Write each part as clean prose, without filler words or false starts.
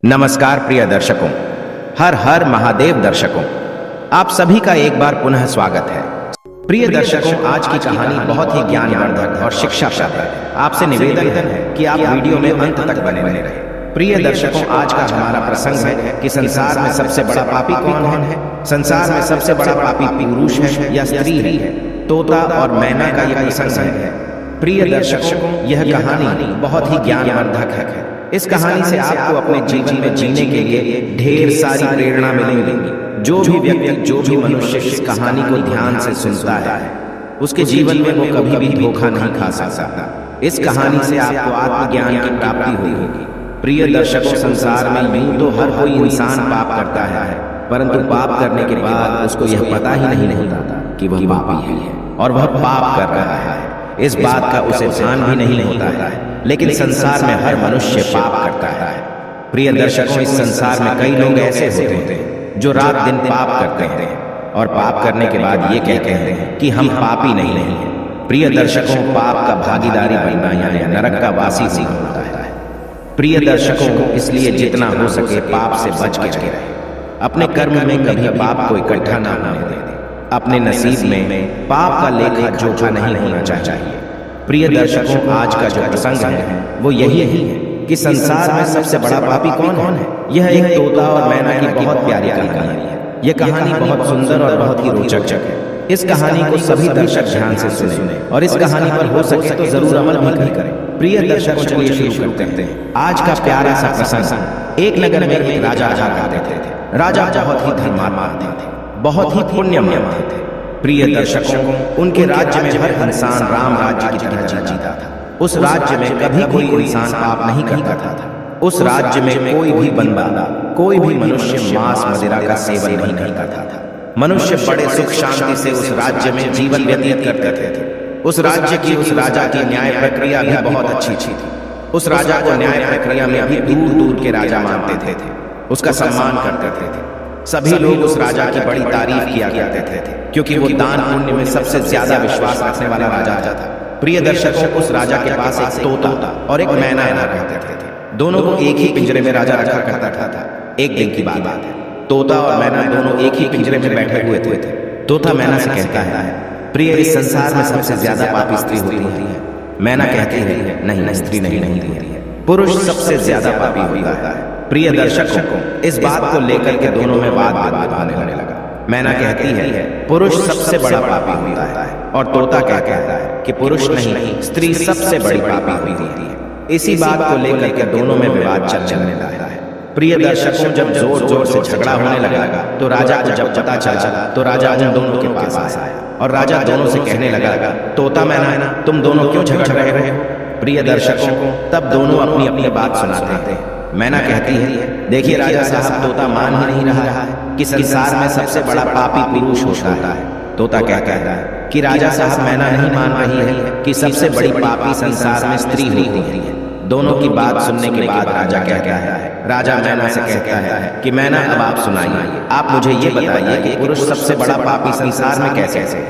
नमस्कार प्रिय दर्शकों, हर हर महादेव दर्शकों, आप सभी का एक बार पुनः स्वागत है। प्रिय दर्शकों, आज की कहानी बहुत ही ज्ञानवर्धक और शिक्षाप्रद है। आपसे निवेदन है कि आप वीडियो में अंत तक बने रहे। प्रिय दर्शकों, आज का हमारा प्रसंग है कि संसार में सबसे बड़ा पापी कौन है। संसार में सबसे बड़ा पापी पुरुष है या स्त्री है। तोता और मैना का यह प्रसंग है। प्रिय दर्शकों, यह कहानी बहुत ही ज्ञानवर्धक है। इस कहानी से आपको अपने जीवन में जीने के लिए ढेर सारी प्रेरणा मिलेगी। जो भी व्यक्ति, जो भी मनुष्य इस कहानी को ध्यान से सुनता है, उसके जीवन में वो कभी भी धोखा नहीं खा सकता। इस कहानी से आपको आत्मज्ञान की प्राप्ति होगी। प्रिय दर्शकों, संसार में यूं तो हर कोई इंसान पाप करता है, परंतु पाप करने के बाद उसको यह पता ही नहीं होता कि वह पापी है और वह पाप कर रहा है। इस बात का उसे भान भी नहीं होता है। लेकिन संसार में हर मनुष्य पाप करता है। प्रिय दर्शकों, इस संसार में कई लोग ऐसे होते हैं जो रात दिन पाप करते हैं और पाप करने के बाद ये कहते हैं कि हम पापी नहीं हैं। प्रिय दर्शकों, पाप का भागीदारी बनना या नरक का वासी होता है। प्रिय दर्शकों, इसलिए जितना हो सके पाप से बच के रहे। अपने कर्म में कभी पाप को इकट्ठा ना होने दें। अपने नसीब में पाप का लेखा जोखा नहीं होना चाहिए। प्रिय दर्शकों, आज का जो प्रसंग है वो यही है कि संसार में सबसे बड़ा पापी कौन है। यह एक तोता और मैना की बहुत प्यारी कहानी है। यह कहानी बहुत सुंदर और बहुत ही रोचक है। इस कहानी को सभी दर्शक ध्यान से सुने और इस कहानी पर हो सके तो जरूर अमल भी करें। प्रिय दर्शकों, चलिए शुरू करते हैं आज का प्यारा सा प्रसंग। एक नगर में एक राजा रहा करते थे। राजा बहुत ही धर्मात्मा थे, बहुत ही पुण्यमय थे। प्रिय दर्शकों, उनके राज्य में हर इंसान राम राज्य की तरह जीता था। उस राज्य में कभी कोई इंसान पाप नहीं करता था। उस राज्य में कोई भी बंदा, कोई भी मनुष्य मांस मदिरा का सेवन नहीं करता था। मनुष्य बड़े सुख शांति से उस राज्य में जीवन व्यतीत करते थे। उस राज्य की, उस राजा की न्याय प्रक्रिया भी बहुत अच्छी थी। उस राजा को न्याय प्रक्रिया में अभी दूर दूर के राजा मानते थे, उसका सम्मान करते थे। सभी लोग उस राजा की बड़ी तारीफ किया करते थे क्योंकि वो दान पुण्य में सबसे ज्यादा विश्वास रखने वाला राजा था। प्रिय दर्शकों, उस राजा के पास एक तोता और एक मैना रहते थे। दोनों को एक ही पिंजरे में राजा रखा करता था। एक दिन की बात है, तोता और मैना दोनों एक ही पिंजरे में बैठे हुए थे। तोता मैना से कहता है, प्रिय, इस संसार में सबसे ज्यादा पापी स्त्री होती है। मैना कहती है, नहीं, स्त्री नहीं होती है, पुरुष सबसे ज्यादा पापी होता है। प्रिय दर्शकों, इस बात को लेकर के दोनों में वाद होने लगा। मैना कहती है पुरुष सबसे बड़ा पापी होता है और तोता कहता है कि पुरुष नहीं, स्त्री सबसे बड़ी पापी होती है। इसी बात को लेकर के दोनों में विवाद चलने लगा है। प्रिय दर्शकों, जब जोर जोर से झगड़ा होने लगा तो राजा को जब पता चला तो राजा उन दोनों के पास आया और राजा दोनों से कहने लगा, तोता मैना, तुम दोनों क्यों झगड़ रहे हो। प्रिय दर्शकों, तब दोनों अपनी अपनी बात सुनाते हैं। मैना कहती है, देखिए राजा साहब, तोता मान ही नहीं रहा है कि संसार में सबसे बड़ा पापी पुरुष होता है। तोता कहता है कि राजा साहब, मैना नहीं मान रही है कि सबसे बड़ी पापी संसार में स्त्री होती है। दोनों की बात सुनने के बाद राजा कहता है, राजा मैना से कहता है कि मैना, अब आप सुनाइए, आप मुझे ये बताइए कि पुरुष सबसे बड़ा पापी संसार में कैसे है।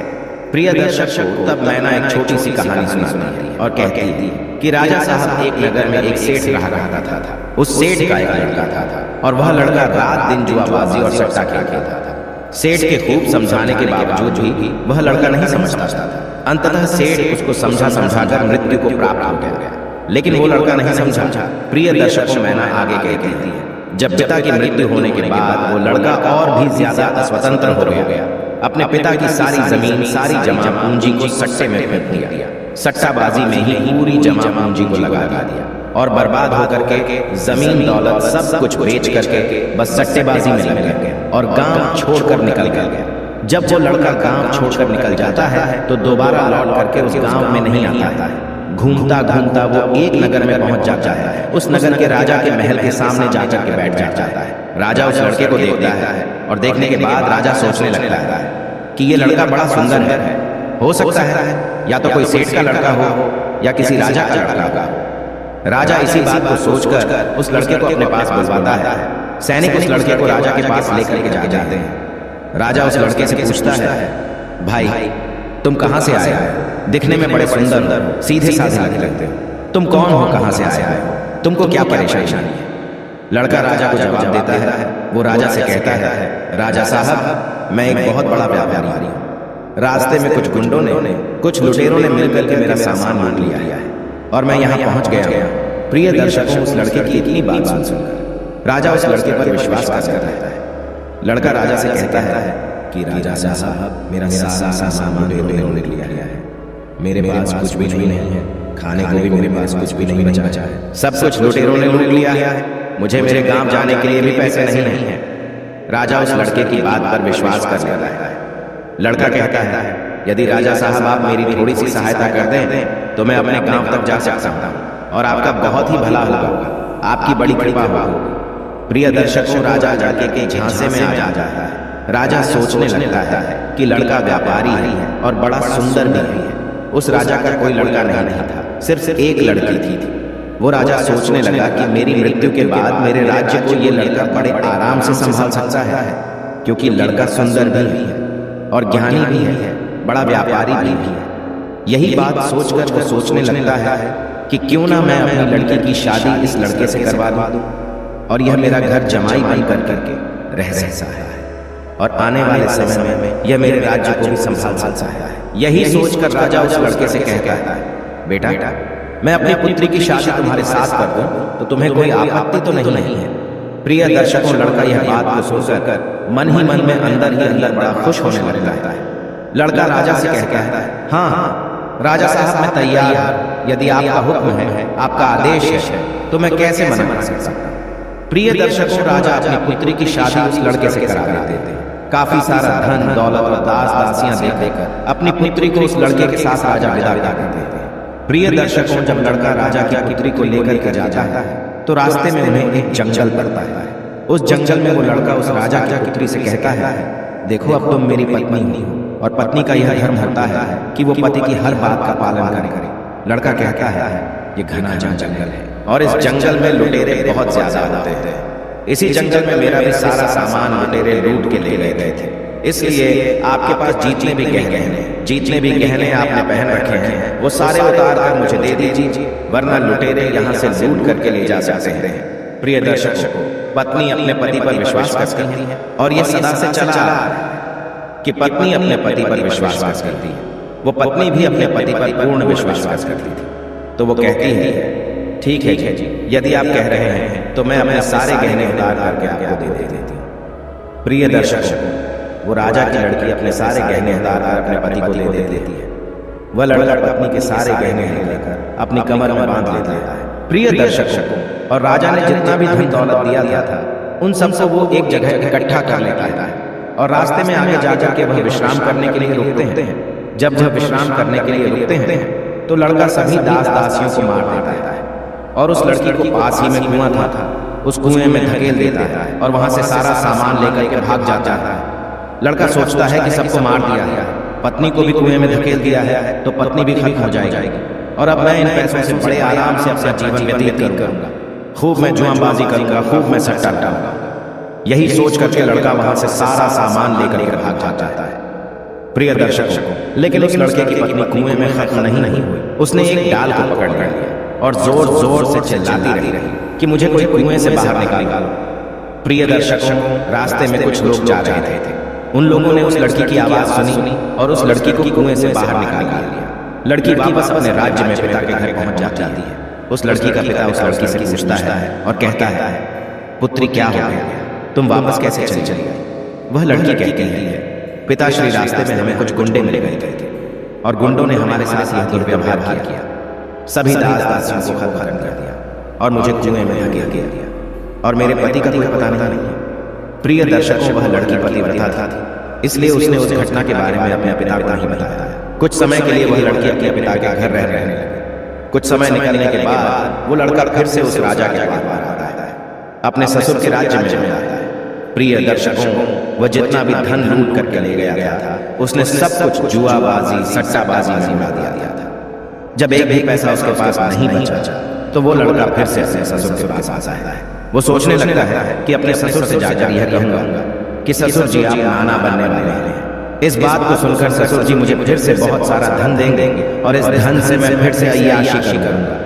प्रिय दर्शकों, तब मैना एक छोटी सी कहानी सुनाती है और कहती है कि राजा साहब, एक नगर में एक सेठ रहा करता था। उस सेठ का एक लड़का था और वह लड़का रात दिन जुआबाजी और सट्टा खेलता था। सेठ के खूब समझाने के बावजूद भी वह लड़का नहीं समझता था। अंततः सेठ उसको समझाकर मृत्यु को प्राप्त हो गया, लेकिन वो लड़का नहीं समझा। प्रिय दर्शकों, मैना आगे कहती है, जब पिता की मृत्यु होने के बाद वो लड़का और भी ज्यादा स्वतंत्र हो गया। अपने पिता की सारी जमीन, सारी जमा पूंजी को सट्टे में फेंक दिया। सट्टाबाजी में ही पूरी जमा पूंजी को लगा दिया और बर्बाद होकर के जमीन दौलत सब कुछ बेच करके बस सट्टेबाजी में लग गया और गांव छोड़कर निकल गया। जब वो लड़का गांव छोड़कर निकल जाता है तो दोबारा लौट करके उस गांव में नहीं आता है। घूमता घूमता वो एक नगर में पहुंच जाता है। उस नगर के राजा के महल के सामने जाकर के बैठ जाता है। राजा उस लड़के को देखता है और देखने के बाद राजा सोचने लगता है कि ये लड़का बड़ा सुंदर है। हो सकता है या तो कोई सेठ का लड़का हो या किसी राजा का लड़का हो। राजा इसी बात को सोचकर उस लड़के को अपने पास बुलवाता है। सैनिक उस लड़के को राजा के पास लेकर के जाते हैं। राजा उस लड़के से पूछता है, भाई, तुम कहाँ से आए हो? दिखने में बड़े सुंदर, सीधे साधे लगते हो। तुम कौन हो, कहाँ से आए हो, तुमको क्या परेशानी है? लड़का राजा को जवाब देता है। वो राजा से कहता है, राजा साहब, मैं एक बहुत बड़ा व्यापारी हूँ। रास्ते में कुछ गुंडों ने, कुछ लुटेरों ने मिलकर के मेरा सामान लूट लिया है और मैं यहाँ पहुँच गया हूँ। प्रिय दर्शकों, उस लड़के की इतनी बात सुनकर राजा उस लड़के पर विश्वास कर लेता है। लड़का राजा से कहता है कि राजा साहब, मेरा सारा सामान लुटेरों ने लिया है। मेरे पास कुछ भी नहीं है, खाने को भी मेरे पास कुछ भी नहीं बचा है। सब कुछ लुटेरों ने लूट लिया है। मुझे मेरे गांव जाने के लिए भी पैसे नहीं है। राजा उस लड़के की बात पर विश्वास कर लेता है। लड़का कहता है, यदि राजा साहब आप मेरी थोड़ी सी सहायता कर दें तो मैं अपने गांव तक जा सकता हूं और आपका बहुत ही भला होगा, आपकी बड़ी कृपा होगी। प्रिय दर्शकों, राजा लड़के के झांसे में आ जाता है। राजा सोचने लगता है कि लड़का व्यापारी है और बड़ा सुंदर भी है। उस राजा का कोई लड़का नहीं था, सिर्फ एक लड़की थी। वो राजा सोचने लगा कि मेरी मृत्यु के बाद मेरे राज्य को ये लड़का बड़े आराम से संभाल सकता है, क्योंकि लड़का सुंदर भी है और ज्ञानी भी है, बड़ा व्यापारी भी है। यही बात सोचकर वो सोचने लगता है कि क्यों ना मैं अपनी लड़की की शादी इस लड़के से करवा दूं और यह मेरा घर जमाई बन करके रह सकता है और आने वाले समय में यह मेरे राज्य को भी संभाल सकता है। यही सोचकर राजा उस लड़के से कहता है, बेटा, मैं अपनी पुत्री की शादी तुम्हारे साथ कर दूं तो तुम्हें कोई आपत्ति तो नहीं है। प्रिय दर्शकों, लड़का यह बात को सोचकर मन ही मन में अंदर ही अंदर बड़ा खुश होने लगता है। लड़का राजा से कहता है, हाँ राजा साहब, मैं तैयार। यदि आपका हुक्म है, आपका आदेश है, तो मैं कैसे मना कर सकता हूं। प्रिय दर्शकों, राजा अपनी पुत्री की शादी उस लड़के से करा देते हैं। काफी सारा धन दौलत और दास दासियां देकर अपनी पुत्री को उस लड़के के साथ राजा विदा कर देते हैं। प्रिय दर्शकों, जब लड़का राजा की पुत्री को लेकर के जाता है तो रास्ते में उन्हें एक जंगल पड़ता है। उस जंगल में वो लड़का उस राजा की पुत्री से कहता है, देखो, अब तुम मेरी पत्नी हो और पत्नी का यह धर्म होता है कि वो पति की हर बात का पालन करे। लड़का कहता है, ये घना जंगल है और इस जंगल में लुटेरे बहुत ज्यादा होते हैं। इसी जंगल में मेरा भी सारा सामान लुटेरे लूट के ले गए थे, इसलिए आपके पास जितने भी गहने आपने पहन रखे हैं वो सारे उतार कर मुझे दे दीजिए, वरना लुटेरे यहाँ से लूट करके ले जा सकते हैं। प्रिय दर्शकों, पत्नी अपने पति पर विश्वास करती है और ये सदा से चला आ रहा है कि पत्नी अपने पति पर विश्वास करती है। वो पत्नी भी अपने पति पर पूर्ण विश्वास करती थी। तो वो कहती है, ठीक है जी, यदि आप कह रहे हैं तो मैं अपने सारे गहने उतार करके आपको दे देती हूँ। प्रिय दर्शकों, वो राजा की लड़की अपने सारे गहने उतार कर अपने पति को दे देती है। वह लड़का पत्नी के सारे गहने लेकर अपनी कमर में बांध लेता है। प्रिय दर्शकों, और राजा ने जितना भी धन दौलत दिया था उन सबको वो एक जगह इकट्ठा कर लेता है और रास्ते में आगे जाकर के वह विश्राम करने के लिए रुकते हैं। जब वह विश्राम करने के लिए रुकते हैं तो लड़का सभी दास दासियों को मार देता है और उस लड़की को पास ही में कुआं था, उस कुएं में धकेल देता है और वहां से सारा सामान लेकर के भाग जाता है। लड़का सोचता है कि सबको मार दिया है, पत्नी को भी कुएं में धकेल दिया है तो पत्नी भी खत्म हो जाएगी और अब मैं इन पैसों से बड़े आराम से अपना जीवन व्यतीत करूंगा, खूब मैं जुआबाजी करूंगा, खूब मैं सट्टा डालूंगा। यही सोच करके लड़का वहां से सारा सामान लेकर के भाग जाता है। प्रिय दर्शकों, लेकिन उस लड़के की पत्नी कुएं में खत्म नहीं हुई। उसने एक डाल को पकड़ लिया और जोर जोर से चिल्लाती रही कि मुझे कोई कुएं से बाहर निकालो। प्रिय दर्शकों, रास्ते में कुछ लोग जा रहे थे। उन लोगों ने उस लड़की की आवाज सुनी और उस लड़की को कुएं से बाहर निकाल लिया। लड़की वापस अपने राज्य में पिता के घर पहुंच जाती है। उस लड़की का पिता उस लड़की से पूछता है और कहता है, पुत्री क्या हो गया, तुम वापस कैसे चली गई? वह लड़की कहती है, पिताश्री, रास्ते में हमें कुछ गुंडे मिल गए थे और गुंडों ने हमारे साथ यह दुर्व्यवहार किया, सभी दास दासियों को खत्म कर दिया और मुझे कुएं में धकेल दिया और मेरे पति का कोई पता नहीं है। प्रिय दर्शकों, वह लड़की पतिव्रता थी, इसलिए उसने उस घटना के बारे में अपने पिता को नहीं बताया। कुछ समय के लिए वह लड़की अपने पिता के घर रहने लगी। कुछ समय निकलने के बाद वो लड़का फिर से उस राजा के दरबार आता है, अपने ससुर के राज्य में जाता है। प्रिय दर्शकों, वह जितना भी धन लूट करके ले गया था उसने सब कुछ जुआबाजी सट्टाबाजी में मिला दिया था। जब एक भी पैसा उसके पास नहीं बचा तो वो लड़का फिर से अपने ससुर के पास आता है। वो सोचने लगता है कि अपने ससुर से जाकर यह कहूंगा कि ससुर जी, आप नाना बनने वाले हैं। इस बात को सुनकर ससुर जी मुझे फिर से बहुत सारा धन देंगे और इस धन से मैं फिर से अय्याशी करूंगा।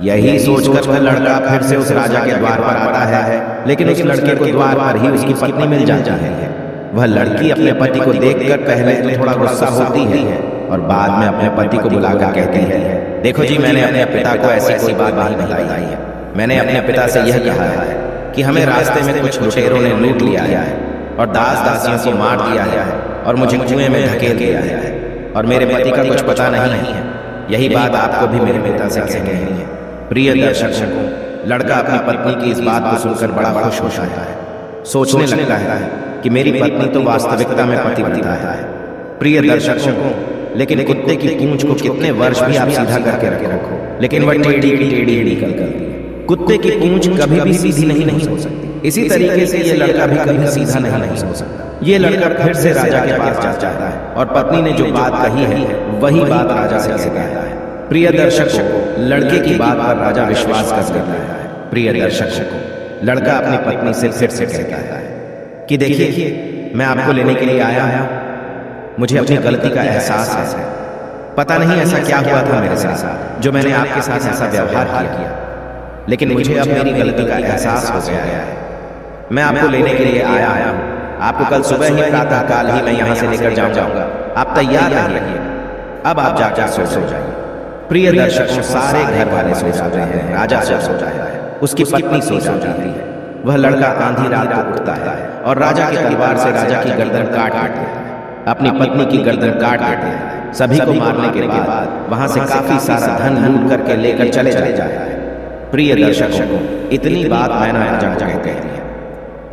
यही सोचकर वह लड़का फिर से उस राजा के द्वार पर आता है, लेकिन उस लड़के को द्वार पर ही उसकी पत्नी मिल जाती है। वह लड़की अपने पति को देखकर पहले तो थोड़ा गुस्सा होती है और बाद में अपने पति को बुलाकर कहती है, देखो जी, मैंने अपने पिता को ऐसी कोई बात नहीं बताई है। मैंने अपने पिता से यह कहा है कि हमें रास्ते में कुछ लुटेरों ने लूट लिया है और दास दासियों को मार दिया है और मुझे कुएं में धकेल दिया है और मेरे पति का कुछ पता नहीं है। यही बात आपको भी मेरे पिता से कहनी है। प्रिय दर्शकों, लड़का अपनी पत्नी की इस बात को सुनकर बड़ा खुश होता है, सोचने लगता है कि मेरी पत्नी तो वास्तविकता में पतिव्रता है। प्रिय दर्शकों, लेकिन कुत्ते की पूंछ को कितने वर्ष भी आप सीधा करके रखो, लेकिन वह टेढ़ी टेढ़ी निकलती है। कुत्ते की पूंछ कभी भी सीधी नहीं हो सकती। इसी तरीके से ये लड़का भी कभी सीधा नहीं हो सकता। ये लड़का फिर से राजा के पास जाता है और पत्नी ने जो बात कही है वही बात राजा से कहता है। प्रिय दर्शकों, लड़के की बात पर राजा विश्वास कर लेता है। प्रिय दर्शकों, लड़का अपनी पत्नी से फिर से कहता है कि देखिए, मैं आपको लेने के लिए आया, मुझे अपनी गलती का एहसास है। पता नहीं ऐसा क्या हुआ था मेरे साथ जो मैंने आपके साथ ऐसा व्यवहार किया, लेकिन मुझे अब मेरी गलती का एहसास हो गया है। मैं आपको लेने के लिए आया हूँ। आपको कल सुबह ही प्रातः काल ही मैं यहाँ से लेकर जाऊंगा। आप तैयार रहिए। अब आप जाकर सो जाइए। प्रिय दर्शकों, सारे घर वाले सो जाते हैं, राजा सो जाता है, उसकी पत्नी सो जाती है। वह लड़का आंधी रात को उठता है और राजा की तलवार से राजा की गर्दन काट देता है, अपनी पत्नी की गर्दन काट देता है। सभी को मारने के बाद वहां से काफी सारा धन लूट करके लेकर चले जाता है। प्रिय दर्शकों, इतनी बात मैना राजा को कहते हैं।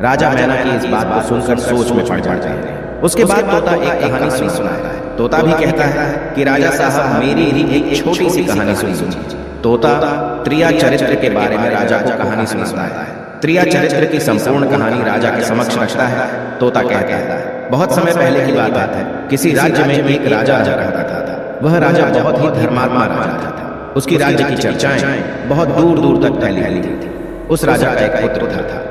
राजा मैना की इस बात को सुनकर सोच में पड़ जाते हैं। उसके बाद तोता एक कहानी सुनाता है। तोता भी कहता है कि राजा साहब, मेरी ही एक छोटी सी कहानी सुनिए। तोता त्रिया चरित्र के बारे में राजा को कहानी सुनाता है। त्रिया चरित्र की संपूर्ण कहानी राजा के समक्ष रखता है। तोता कहता है, बहुत समय पहले की बात है, किसी राज्य में एक राजा रहता था। वह राजा बहुत ही धर्मात्मा राजा था। उसकी राज्य की चर्चाएं बहुत दूर दूर तक फैली थी। उस राजा का एक पुत्र था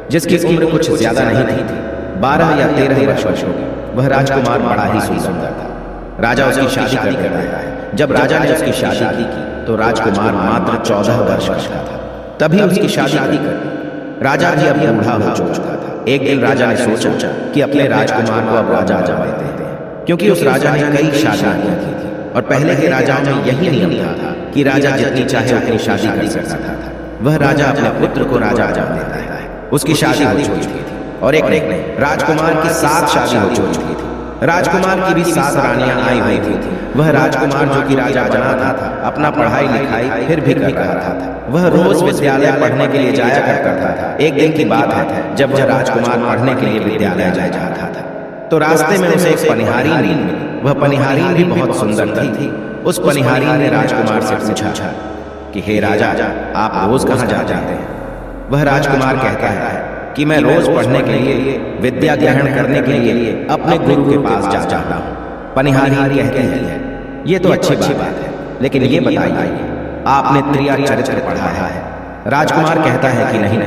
जिसकी उम्र कुछ ज्यादा नहीं थी, 12 या 13 वर्ष होगी। वह राजकुमार बड़ा ही सुंदर था। राजा उसकी शादी कर देता है। जब राजा ने उसकी शादी की तो राजकुमार मात्र 14 वर्ष का था। तभी उसकी शादी कर राजा भी अब बूढ़ा हो चुका था। एक दिन राजा ने सोचा कि अपने राजकुमार को अब राजा देते हैं, क्योंकि उस राजा ने कई शादियां की थी और पहले के राजाओं में यही नियम था कि राजा जितनी चाहे उतनी शादी कर सकता था। वह राजा अपने पुत्र को राजा देता है। उसकी शादी हो चुकी थी और एक राजकुमार की 7 शादी हो चुकी थी। राजकुमार की भी 7 रानियां आई हुई थी। वह राजकुमार जो कि राजा बना था, अपना पढ़ाई लिखाई फिर भी कर रहा था। वह रोज विद्यालय पढ़ने के लिए जाया करता था। एक दिन की बात है जब वह राजकुमार पढ़ने के लिए विद्यालय जाया जाता था तो रास्ते में उसे एक पनिहारी मिली। वह पनिहारी भी बहुत सुंदर थी। उस पनिहारी ने राजकुमार से पूछा कि हे राजा, आप रोज कहाँ जाते हैं? वह राजकुमार कहता है कि मैं रोज पढ़ने के लिए, विद्या ग्रहण करने के लिए अपने गुरु के पास जाता हूँ। पनिहारी कहती है, ये तो अच्छी बात है, लेकिन ये बताइए, आपने त्रिया चरित्र पढ़ा है? राजकुमार कहता है कि नहीं।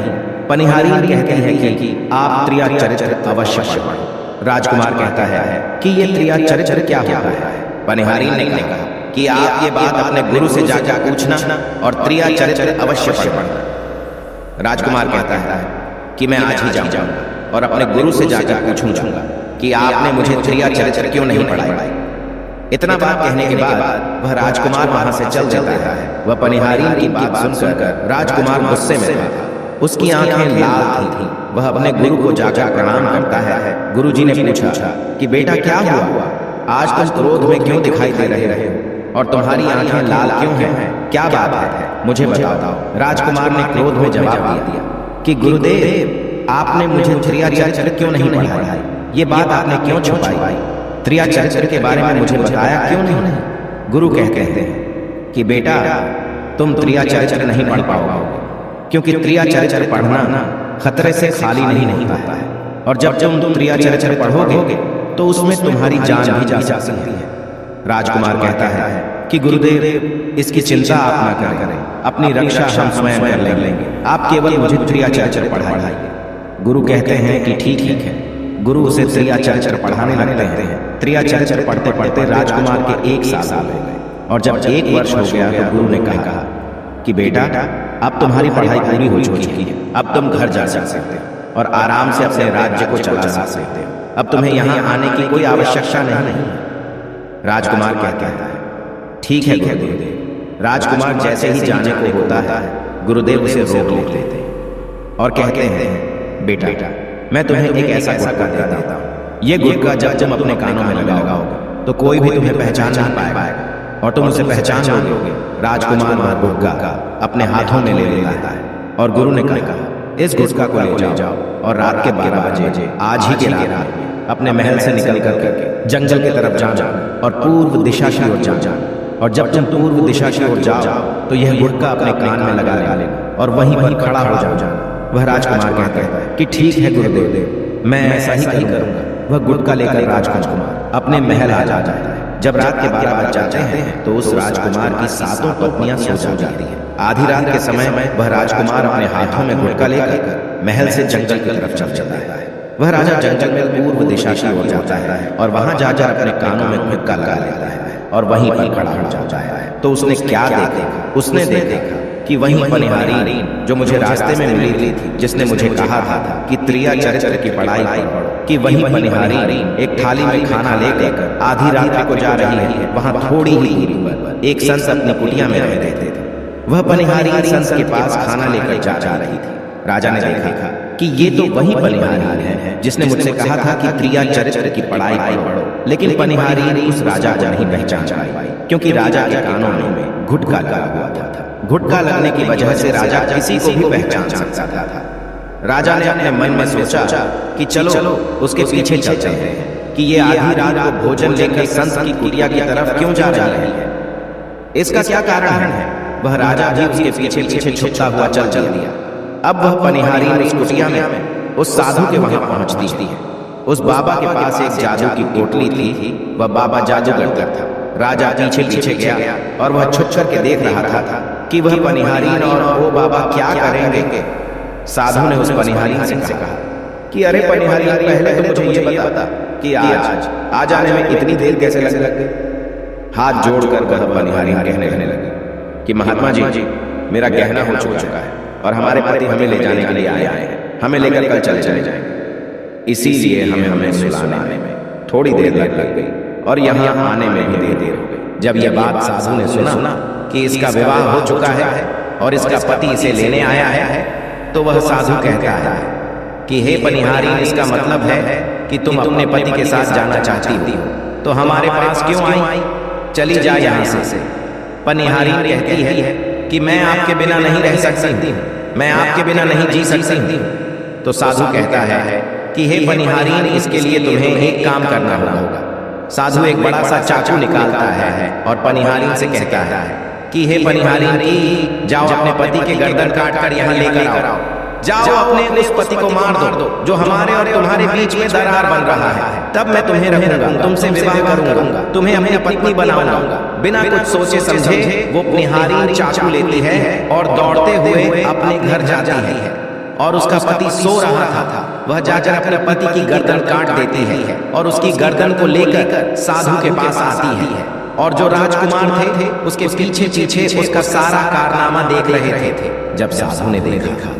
पनिहारी कहती है कि आप त्रिया चरित्र अवश्य पढ़ो। राजकुमार कहता है कि ये त्रिया चरित्र क्या होता है? पनिहारी ने कहा कि आप ये बात अपने गुरु से जाकर पूछना और त्रिया चरित्र अवश्य पढ़ना। राजकुमार कहता है कि मैं आज ही जाऊंगा और अपने गुरु से जाकर पूछूंगा कि आपने मुझे त्रिया चरित्र क्यों नहीं पढ़ाया। इतना बात कहने के बाद वह राजकुमार वहां से चल जाता है। वह पनिहारी की बात सुनकर राजकुमार गुस्से में था। उसकी आंखें लाल थी। वह अपने गुरु को जाकर प्रणाम करता है। गुरुजी ने पूछा कि बेटा क्या हुआ, आज तुम क्रोध में क्यों दिखाई दे रहे हो और तुम्हारी आंखें लाल क्यों हैं? क्या बात है, मुझे बताओ। राजकुमार ने क्रोध में जवाब दिया कि गुरुदेव, आपने मुझे त्रिया चरित्र क्यों नहीं पढ़ाई? ये बात आपने क्यों छुपाई? त्रिया चरित्र के बारे में मुझे बताया क्यों नहीं? गुरु कहते हैं कि बेटा, तुम त्रिया चरित्र नहीं पढ़ पाओगे, क्योंकि त्रिया चरित्र पढ़ना खतरे से खाली नहीं होता है, और जब तुम त्रिया चरित्र पढ़ोगे तो उसमें तुम्हारी जान भी जा सकती है। राजकुमार कहता है कि गुरुदेव, इसकी चिंता आप न करें, अपनी रक्षा हम स्वयं कर लेंगे, आप केवल मुझे त्रिया चरित्र पढ़ाइए। गुरु कहते हैं कि ठीक है। गुरु उसे त्रिया चरित्र पढ़ाने लगते हैं। त्रिया चरित्र पढ़ते पढ़ते राजकुमार के 1 साल हो गए और जब 1 वर्ष हो गया तो गुरु ने कहा कि बेटा, अब तुम्हारी पढ़ाई पूरी हो चुकी है, अब तुम घर जा सकते हो और आराम से अपने राज्य को चला सकते हो। अब तुम्हें यहाँ आने की कोई आवश्यकता नहीं। राजकुमार कहता है, ठीक है गुरुदेव। राजकुमार जैसे ही जाने को होता है, गुरुदेव उसे रोक लेते हैं और कहते हैं, बेटा, मैं तुम्हें एक ऐसा गुटका देता हूँ। ये गुटका जब तुम अपने कानों में लगाओगे तो कोई भी तुम्हें पहचान नहीं पाएगा और तुम उसे पहचान लोगे। राजकुमार वह गुटका अपने हाथों में ले लेता है और गुरु ने कहा, इस गुटका को ले जाओ और रात के 12 बजे आज ही के रात में अपने महल से निकल करके जंगल की तरफ जाना और पूर्व दिशा की ओर जाना। और जब तुम पूर्व दिशा की ओर जाओ तो यह गुटका अपने कान में लगा लेना और वहीं पर खड़ा हो जाना। वह राजकुमार कहता है कि ठीक है गुरुदेव, मैं ऐसा ही करूंगा। वह गुटका लेकर राजकुमार अपने महल आ जाता है। जब रात के 12 बज जाते हैं तो उस राजकुमार की 7 पत्नियां सो जाती हैं। आधी रात के समय में वह राजकुमार अपने हाथों में गुटका लेकर महल से जंगल की तरफ चल जाता है। वह राजा जंगल में पूर्व दिशा की ओर जाता है और वहां जाकर अपने कानों में गुटका लगा लेता है और वहीं पर खड़ा हो जाता है। तो उसने क्या देखा? उसने देखा कि वहीं पनिहारी जो मुझे रास्ते में मिली थी, जिसने मुझे कहा था कि त्रिया चरित्र की पढ़ाई पढ़ो, कि वहीं पनिहारी एक थाली में खाना लेकर आधी रात को जा रही है। वहां थोड़ी ही दूरी पर एक संत अपनी कुटिया में रहते थे। वह पनिहारी संत के पास खाना लेकर जा रही थी। राजा ने देखा कि ये तो वही पनिहारी है जिसने मुझसे कहा था कि त्रिया चरित्र की पढ़ाई पढ़ो, लेकिन पनिहारी उस राजा को नहीं पहचान पाई क्योंकि राजा के कानों में गुटका लगा हुआ था। गुटका लगने की वजह से राजा किसी को भी पहचान सकता था। राजा ने अपने मन में सोचा कि चलो उसके पीछे चलते हैं कि ये आधी रात को भोजन लेकर संत की कुटिया की तरफ क्यों जा रही है, इसका क्या कारण है। वह राजा भी उसके पीछे पीछे छुपता हुआ चल दिया। अब वह पनिहारी उस कुटिया में उस साधु के वहां पहुंचती है। उस बाबा के पास एक जादू की पोटली थी। वह बाबा जादूगर था। राजा पीछे पीछे गया और वह छुप कर के देख रहा था कि वह पनिहारी और वो बाबा क्या करेंगे। साधु ने उस पनिहारी से कहा कि अरे पनिहारी, पहले तो मुझे ये बता कि आज आ जाने में इतनी देर कैसे लग गई। हाथ जोड़कर वह पनिहारी कहने लगी कि महात्मा जी, मेरा गहना हो चुका है और हमारे पति हमें ले जाने के लिए आए हैं। हमें लेकर कल चले जाएंगे, इसीलिए हमें सुलाने में थोड़ी देर लग गई और यहाँ आने में भी देर हो गई। जब यह बात साधु ने सुना कि इसका विवाह हो चुका है और इसका पति इसे लेने आया है, तो वह साधु कहता है कि हे पनिहारी, इसका मतलब है कि तुम अपने पति के साथ जाना चाहती हो, तो हमारे पास क्यों आई? चली जा यहाँ से। पनिहारी कहती है कि मैं आपके बिना नहीं रह सकती, मैं आपके बिना नहीं जी सकती। तो साधु कहता है कि हे पनिहारी, इसके लिए तुम्हें एक काम करना होगा। साधु एक बड़ा सा चाकू निकालता है और पनिहारी से कहता है कि हे पनिहारी, जाओ अपने पति के गर्दन काट कर यहाँ लेकर आओ। जाओ अपने उस पति को मार दो जो हमारे और तुम्हारे बीच में दरार बन रहा है। तब मैं तुम्हें रहूंगा, तुमसे विवाह करूंगा, तुम्हें अपनी पत्नी बनाऊंगा। बिना कुछ सोचे समझे वो पनिहारी चाकू लेती है और दौड़ते हुए अपने घर जाती है और उसका पति सो रहा था। वह जाकर अपने पति की गर्दन काट देती है और उसकी गर्दन को लेकर साधु के पास आती है। और जो राजकुमार थे उसके पीछे पीछे उसका सारा कारनामा देख रहे थे। जब साधु ने देखा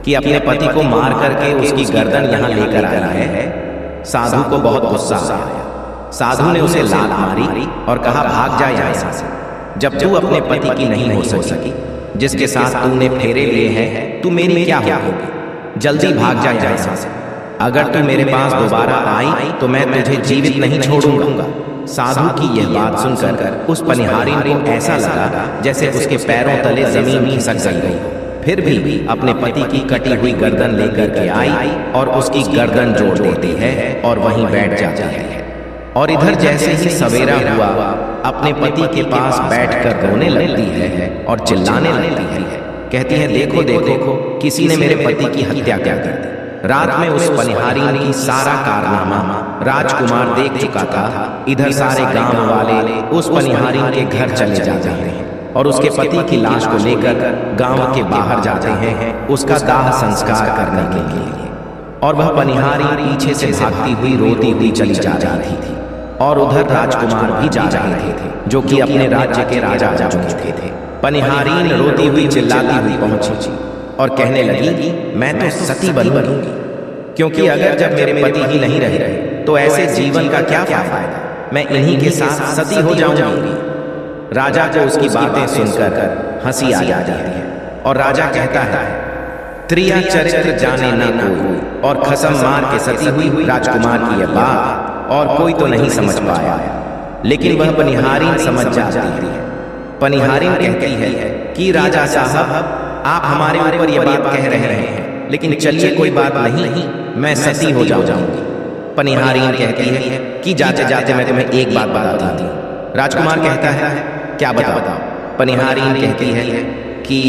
कि अपने पति को मार करके उसकी गर्दन यहाँ लेकर आया है, साधु को बहुत गुस्सा आया। साधु ने उसे लात मारी और कहा, भाग जा यहाँ से। जब तू अपने पति की नहीं हो सकी, जिसके साथ तूने फेरे लिए हैं, तू मेरी क्या होगी? जल्दी भाग जा यहाँ से। अगर तू मेरे पास दोबारा आई तो मैं तुझे जीवित नहीं छोड़ूंगा। साधु की यह बात सुनकर उस पनिहारी को ऐसा लगा जैसे उसके पैरों तले जमीन खिसक गई। फिर भी अपने पति की कटी हुई गर्दन लेकर के आई और उसकी गर्दन जोड़ देती है और वहीं बैठ जाती है। और इधर जैसे ही सवेरा हुआ, अपने पति के पास बैठकर रोने लगती है और चिल्लाने लगती है। कहती है, देखो देखो, किसी ने मेरे पति की हत्या कर दी। रात में उस पनिहारी की सारा कारनामा राजकुमार देख चुका था। इधर सारे गांव वाले उस पनिहारी के घर चले जाते हैं और उसके पति की लाश को लेकर गांव के बाहर जाते हैं उसका दाह संस्कार करने के लिए। और वह पनिहारी पीछे से भागती हुई रोती हुई चली जा रही थी। और उधर राजकुमार भी जा रहे थे जो कि अपने राज्य के राजा जा चुके थे। पनिहारीन रोती हुई चिल्लाती हुई पहुंची और कहने लगी, मैं तो सती बनूंगी, क्योंकि अगर जब मेरे पति ही नहीं रहे तो ऐसे जीवन का क्या फायदा, मैं इन्हीं के साथ सती हो जाऊंगी। राजा को उसकी बातें सुनकर हंसी आ जाती है और राजा कहता है, त्रिया चरित्र जाने न कोई, और खसम मार के सती हुई राजकुमार की यह बात और कोई तो नहीं समझ पाया, लेकिन वह पनिहारीन समझ जाती है। पनिहारीन कहती है कि राजा साहब, आप हमारे ऊपर यह बात कह रहे हैं, लेकिन चलिए कोई बात नहीं, मैं सती हो जाऊंगी। पनिहारीन कहती है कि जाते जाते मैं तुम्हें एक बात बताती हूँ। राजकुमार कहता है, क्या बताओ? पनिहारीन कहती है कि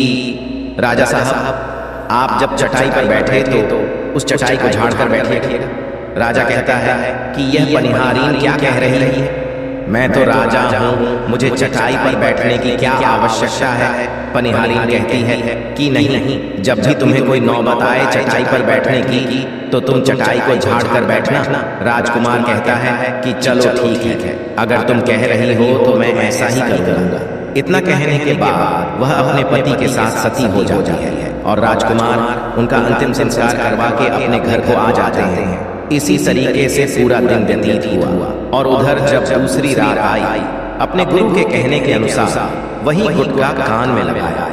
राजा साहब, आप जब चटाई पर बैठे तो उस चटाई को झाड़ कर बैठिएगा। राजा कहता है कि यह पनिहारीन क्या कह रही है, मैं तो राजा हूँ, मुझे चटाई पर बैठने की क्या आवश्यकता है। पनिहारीन कहती है कि नहीं, जब भी तुम्हें कोई नौबत आए चटाई पर बैठने की तो तुम चटाई को झाड़ कर बैठना। राजकुमार कहता है कि चलो ठीक है, अगर तुम कह रही हो तो मैं ऐसा ही कर दूंगा। इतना कहने के बाद वह अपने पति के साथ सती हो जाती है और राजकुमार उनका अंतिम संस्कार करवा के अपने घर को आ जाते हैं। इसी तरीके से पूरा दिन व्यतीत हुआ और उधर जब दूसरी रात आई, अपने गुरु के कहने के अनुसार वही गुटका कान में लगाया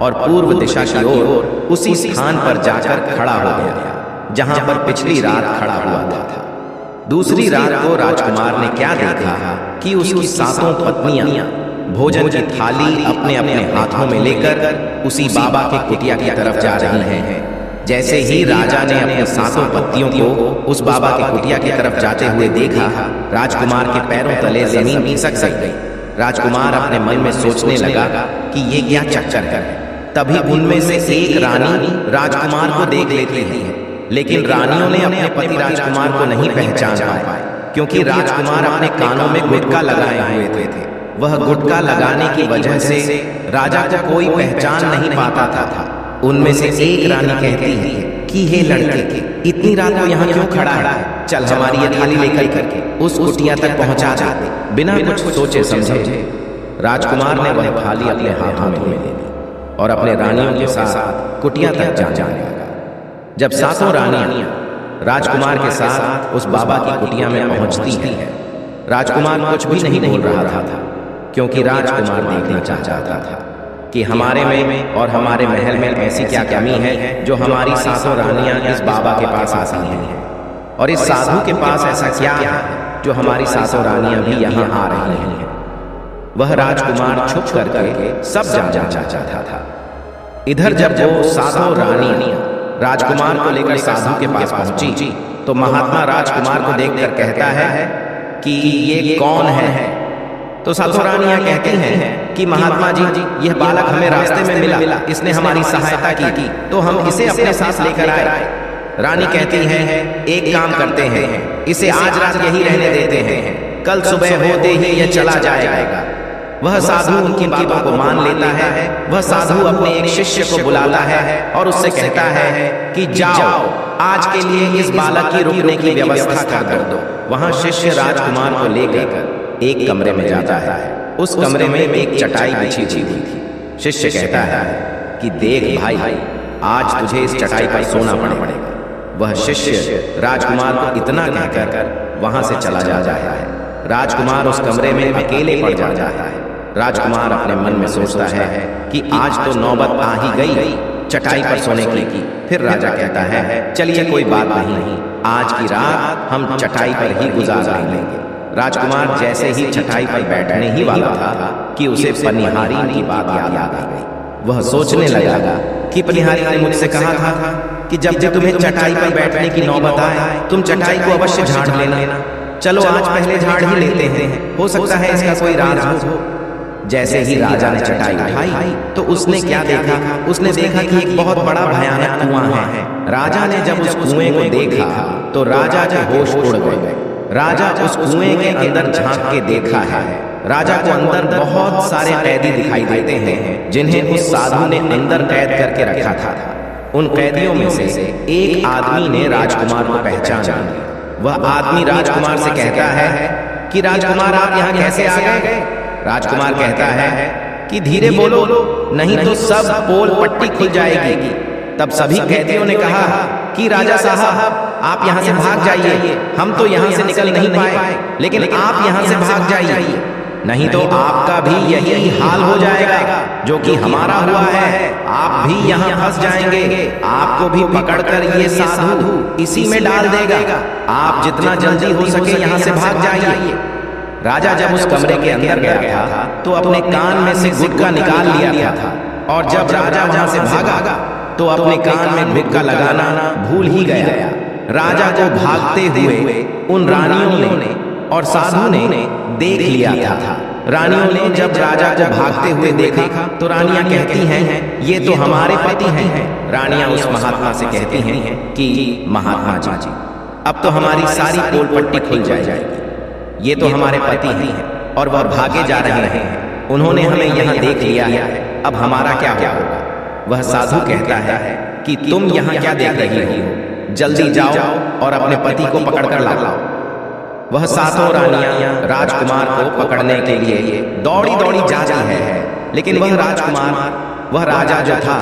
और पूर्व दिशा की ओर उसी स्थान पर जाकर खड़ा हो गया जहां पर पिछली रात खड़ा हुआ था। दूसरी रात को राजकुमार ने क्या देखा कि उसकी सातों पत्नियां भोजन की थाली अपने अपने हाथों में लेकर उसी बाबा के कुटिया की तरफ जा रही हैं। जैसे ही राजा ने अपने सातों पत्नियों को उस बाबा के कुटिया की तरफ जाते हुए देखा, राजकुमार के पैरों तले जमीन खिसक गई। राजकुमार अपने मन में सोचने लगा कि ये क्या चक्कर है। तभी उनमें से एक रानी राजकुमार को देख लेती है, लेकिन रानियों ने अपने पति राजकुमार को नहीं पहचान पाए, क्योंकि राजकुमार अपने कानों में गुटका लगाए हुए थे। वह गुटका लगाने की वजह से राजा को कोई पहचान नहीं पाता था। उनमें से एक रानी कहती है कि हे लड़के, इतनी रात को यहाँ क्यों खड़ा है? चल हमारी ये थाली लेकर के उस कुटिया तक पहुंचा दे। बिना कुछ सोचे समझे राजकुमार ने वह थाली अपने हाथों में ले ली और अपने रानियों के साथ कुटिया तक जाने लगा। जब सातों रानियां राजकुमार के साथ उस बाबा की कुटिया में पहुंचती है, राजकुमार कुछ भी नहीं बोल रहा था, क्योंकि राजकुमार देखना चाहता था कि हमारे में और हमारे महल में ऐसी क्या कमी है जो हमारी सातों रानियां इस बाबा के पास आती हैं, और इस साधु के पास ऐसा क्या है जो हमारी सातों रानियां भी यहाँ आ रही हैं। वह राजकुमार छुप करके सब जाना चाहता था। इधर जब वो सातों रानियां राजकुमार को लेकर साधु के पास पहुंची तो महात्मा राजकुमार को देखकर कहता है कि ये कौन है? तो सातों रानियां कहती हैं कि महात्मा जी, यह बालक हमें रास्ते में मिला, इसने हमारी सहायता की तो हम इसे अपने साथ लेकर आए। रानी कहती हैं, एक काम करते हैं, इसे आज रात यही रहने देते हैं, कल सुबह होते ही यह चला जाएगा। वह साधु उनकी बातों को मान लेता है। वह साधु अपने एक शिष्य को बुलाता है और उससे कहता है कि जाओ, आज के लिए इस बालक की रुकने की व्यवस्था कर दो। वहां शिष्य राजकुमार को लेकर एक कमरे में जाता है। उस कमरे में एक चटाई बिछी हुई थी। शिष्य कहता है कि देख भाई, आज तुझे इस चटाई पर सोना पड़ेगा। वह शिष्य राजकुमार को इतना कहकर वहां से चला जाता है। राजकुमार उस कमरे में अकेले पड़ जाता है। राजकुमार अपने मन में सोचता है कि आज तो नौबत आ ही गई चटाई पर सोने की। फिर राजा कहता है, चलिए कोई बात नहीं, आज की रात हम चटाई पर ही गुजार लेंगे। राजकुमार जैसे ही चटाई पर बैठने ही वाला था कि उसे पनिहारीन की बात याद आ गई। वह सोचने लगा कि पनिहारीन ने मुझसे कहा था कि जब भी तुम्हें चटाई पर बैठने की नौबत आए तुम चटाई को अवश्य झाड़ लेना। चलो आज पहले झाड़ ही लेते हैं, हो सकता है इसका कोई राज हो। जैसे ही राजा ने चटाई उठाई तो उसने क्या देखा? उसने देखा कि एक बहुत बड़ा भयानक कुआं है। राजा ने जब उस कुएं को देखा तो राजा के होश उड़ गए। राजा उस कुएं के अंदर झांक के देखा है। राजा को अंदर बहुत सारे कैदी दिखाई देते हैं जिन्हें उस साधु ने अंदर कैद करके रखा था। उन कैदियों में से एक आदमी ने राजकुमार को पहचाना। वह आदमी राजकुमार से कहता है कि राजकुमार, आप यहाँ कैसे आ गए? राजकुमार कहता है कि धीरे बोलो, नहीं तो सब पोल पट्टी खुल जाएगी। तब सभी कैदियों ने कहा कि राजा साहब आप यहाँ से भाग जाइए, हम तो यहाँ से निकल नहीं पाए, लेकिन आप यहाँ से भाग जाइए, नहीं तो आपका भी यही हाल हो जाएगा जो कि हमारा हुआ है। आप भी यहाँ फंस जाएंगे, आपको भी पकड़कर ये साधु इसी में डाल देगा। आप जितना जल्दी हो सके यहाँ से भाग जाइए। राजा जब उस कमरे के अंदर गया था तो अपने कान में से गुटका निकाल लिया था, और जब राजा वहां से भागा तो अपने कान में गुटका लगाना भूल ही गया। राजा को भागते हुए उन रानियों ने और साधु ने देख लिया था। रानियों ने जब राजा को भागते हुए देखा तो रानियां कहती हैं, ये तो हमारे पति हैं। रानियां उस महात्मा से कहती हैं कि महात्मा जी, अब तो हमारी सारी पोल पट्टी खुल जाएगी, ये तो हमारे पति हैं और वह भागे जा रहे हैं, उन्होंने हमें यहाँ देख लिया है, अब हमारा क्या होगा। वह साधु कहता है कि तुम यहाँ क्या देख रही हो, जल्दी जाओ और अपने पति को पकड़ कर लाओ। वह सातों रानियां राजकुमार को पकड़ने के लिए दौड़ी दौड़ी जाती है, लेकिन वह राजकुमार, वह राजा जो था,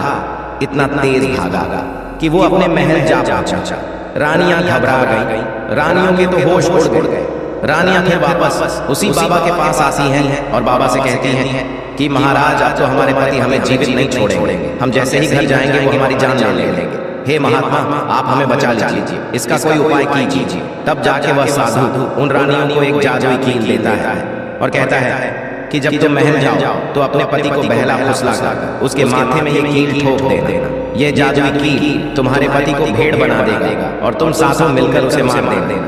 इतना तेज भागा कि वो अपने महल जा पहुंचा। रानियां घबरा गईं, रानियों के तो होश उड़ गए। रानियां फिर वापस उसी बाबा के पास आती हैं और बाबा से कहती हैं कि महाराज अब तो हमारे पति हमें जीवित नहीं छोड़ेंगे, हम जैसे ही घर जाएंगे वो हमारी जान ले लेंगे। हे महात्मा आप हमें बचा लीजिए, इसका कोई उपाय कीजिए। तब जाके वह साधु उन रानियों को एक जादुई कील देता है और कहता है कि जब तुम महल जाओ तो अपने पति को बहला फुसला कर उसके माथे में ये कील ठोक देना। ये जादुई कील तुम्हारे पति को भेड़ बना देगा और तुम सातों मिलकर उसे मार देना।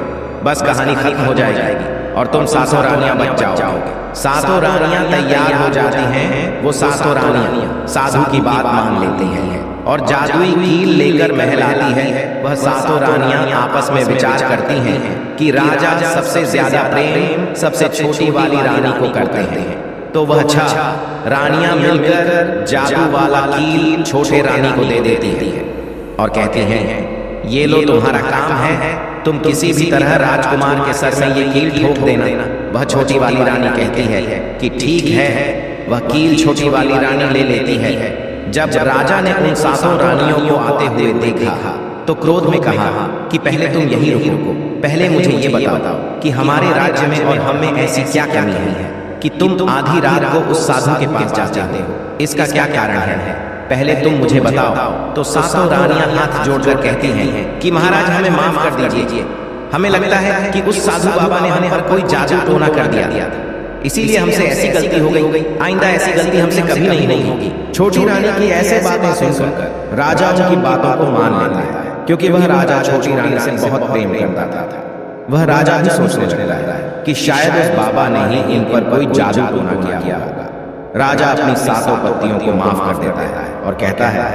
बस कहानी खत्म हो जाएगी और तुम सातों रानियां बच जाओगे। सातों रानियां तैयार हो जाती हैं। वो सातों रानियां साधु की बात मान लेती हैं और जादुई कील लेकर महल आती है। वह सातों रानियां आपस में विचार करती हैं कि राजा सबसे ज्यादा प्रेम सबसे छोटी वाली रानी को करते हैं, तो वह रानियां मिलकर जादू वाला कील छोटे रानी को दे देती है और कहती हैं ये लो तुम्हारा काम है, तुम किसी भी तरह राजकुमार के सर में ये कील ठोक देना। वह छोटी वाली रानी कहती है कि ठीक है। वह कील छोटी वाली रानी ले लेती है। जब राजा ने उन सातों रानियों को आते हुए देखा तो क्रोध में कहा कि पहले तुम यही रुको, पहले मुझे ये बताओ कि हमारे राज्य में और हम में ऐसी क्या कमी है कि तुम आधी रात को उस साधु के पास जाते हो, इसका क्या कारण है, पहले तुम मुझे बताओ। तो सातों रानियां हाथ जोड़कर कहती हैं कि महाराज हमें माफ कर दीजिए, हमें लगता है कि उस साधु बाबा ने हम पर कोई जादू टोना कर दिया, इसीलिए हमसे ऐसी गलती हो गई, आइंदा ऐसी गलती हमसे कभी नहीं होगी। छोटी रानी की ऐसे बातें सुनकर राजा उनकी बातों को मान लेता है, क्योंकि वह राजा छोटी रानी से बहुत प्रेम करता था। वह राजा भी सोचने लगता है कि शायद उस बाबा ने ही इन पर कोई जादू टोना किया होगा। राजा अपनी सातों पत्नियों को माफ कर देता है और कहता है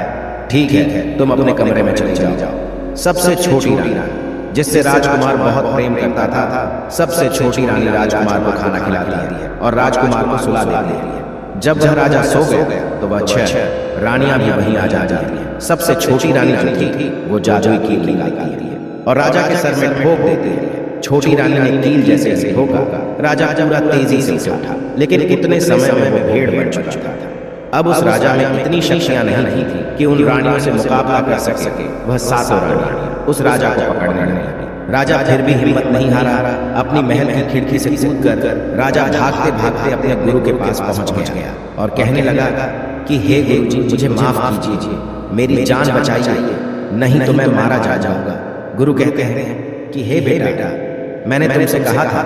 ठीक है, तुम अपने कमरे में चले जाओ। सबसे छोटी रानी जिससे राजकुमार बहुत प्रेम करता था, सबसे छोटी रानी राजकुमार को खाना खिलाती है और राजकुमार को सुला देती है। जब वह राजा सो गया तो वह 6 रानियां भी वहीं आ जाती हैं। सबसे छोटी रानी जो थी वो जादुई कील निकालती है और राजा के सर में ठोक देती है। छोटी रानी ने कील जैसे ही ठोका, राजा पूरा तेजी से उठा, लेकिन इतने समय में वो भेड़ बन चुका था। अब उस राजा में इतनी शक्तियां नहीं थी कि उन रानियों से मुकाबला कर सके। वह सातों रानियां उस राजा को पकड़ने लगी। राजा फिर भी हिम्मत नहीं हारा, अपनी महल की खिड़की से कूदकर राजा भागते भागते अपने गुरु के पास पहुंच गया और कहने लगा कि हे गुरु जी मुझे माफ कीजिए, मेरी जान बचाइए, नहीं तो मैं मारा जाऊंगा। गुरु कहते हैं कि हे बेटा, मैंने तुमसे कहा था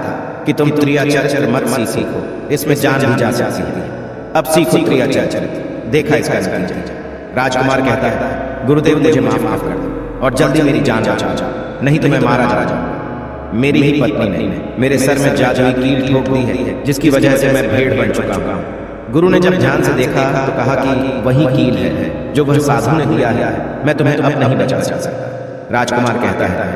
कि तुम त्रियाचरित्र मत सीखो, इसमें जान भी जा सकती है। अब सीखो त्रियाचरित्र, देखा इसका नतीजा। राजकुमार कहता है गुरुदेव मुझे माफ कर दो और जल्दी मेरी जान बचाओ, नहीं तो मैं मारा जाऊंगा। मेरी ही पत्नी ने मेरे सर में जादुई कील ठोक दी है, जिसकी वजह से मैं भेड़ बन चुका हूँ। गुरु ने जब ध्यान से देखा तो कहा कि वही कील है जो वह साधु ने दिया है, मैं तुम्हें अब नहीं बचा सकता। राजकुमार कहता है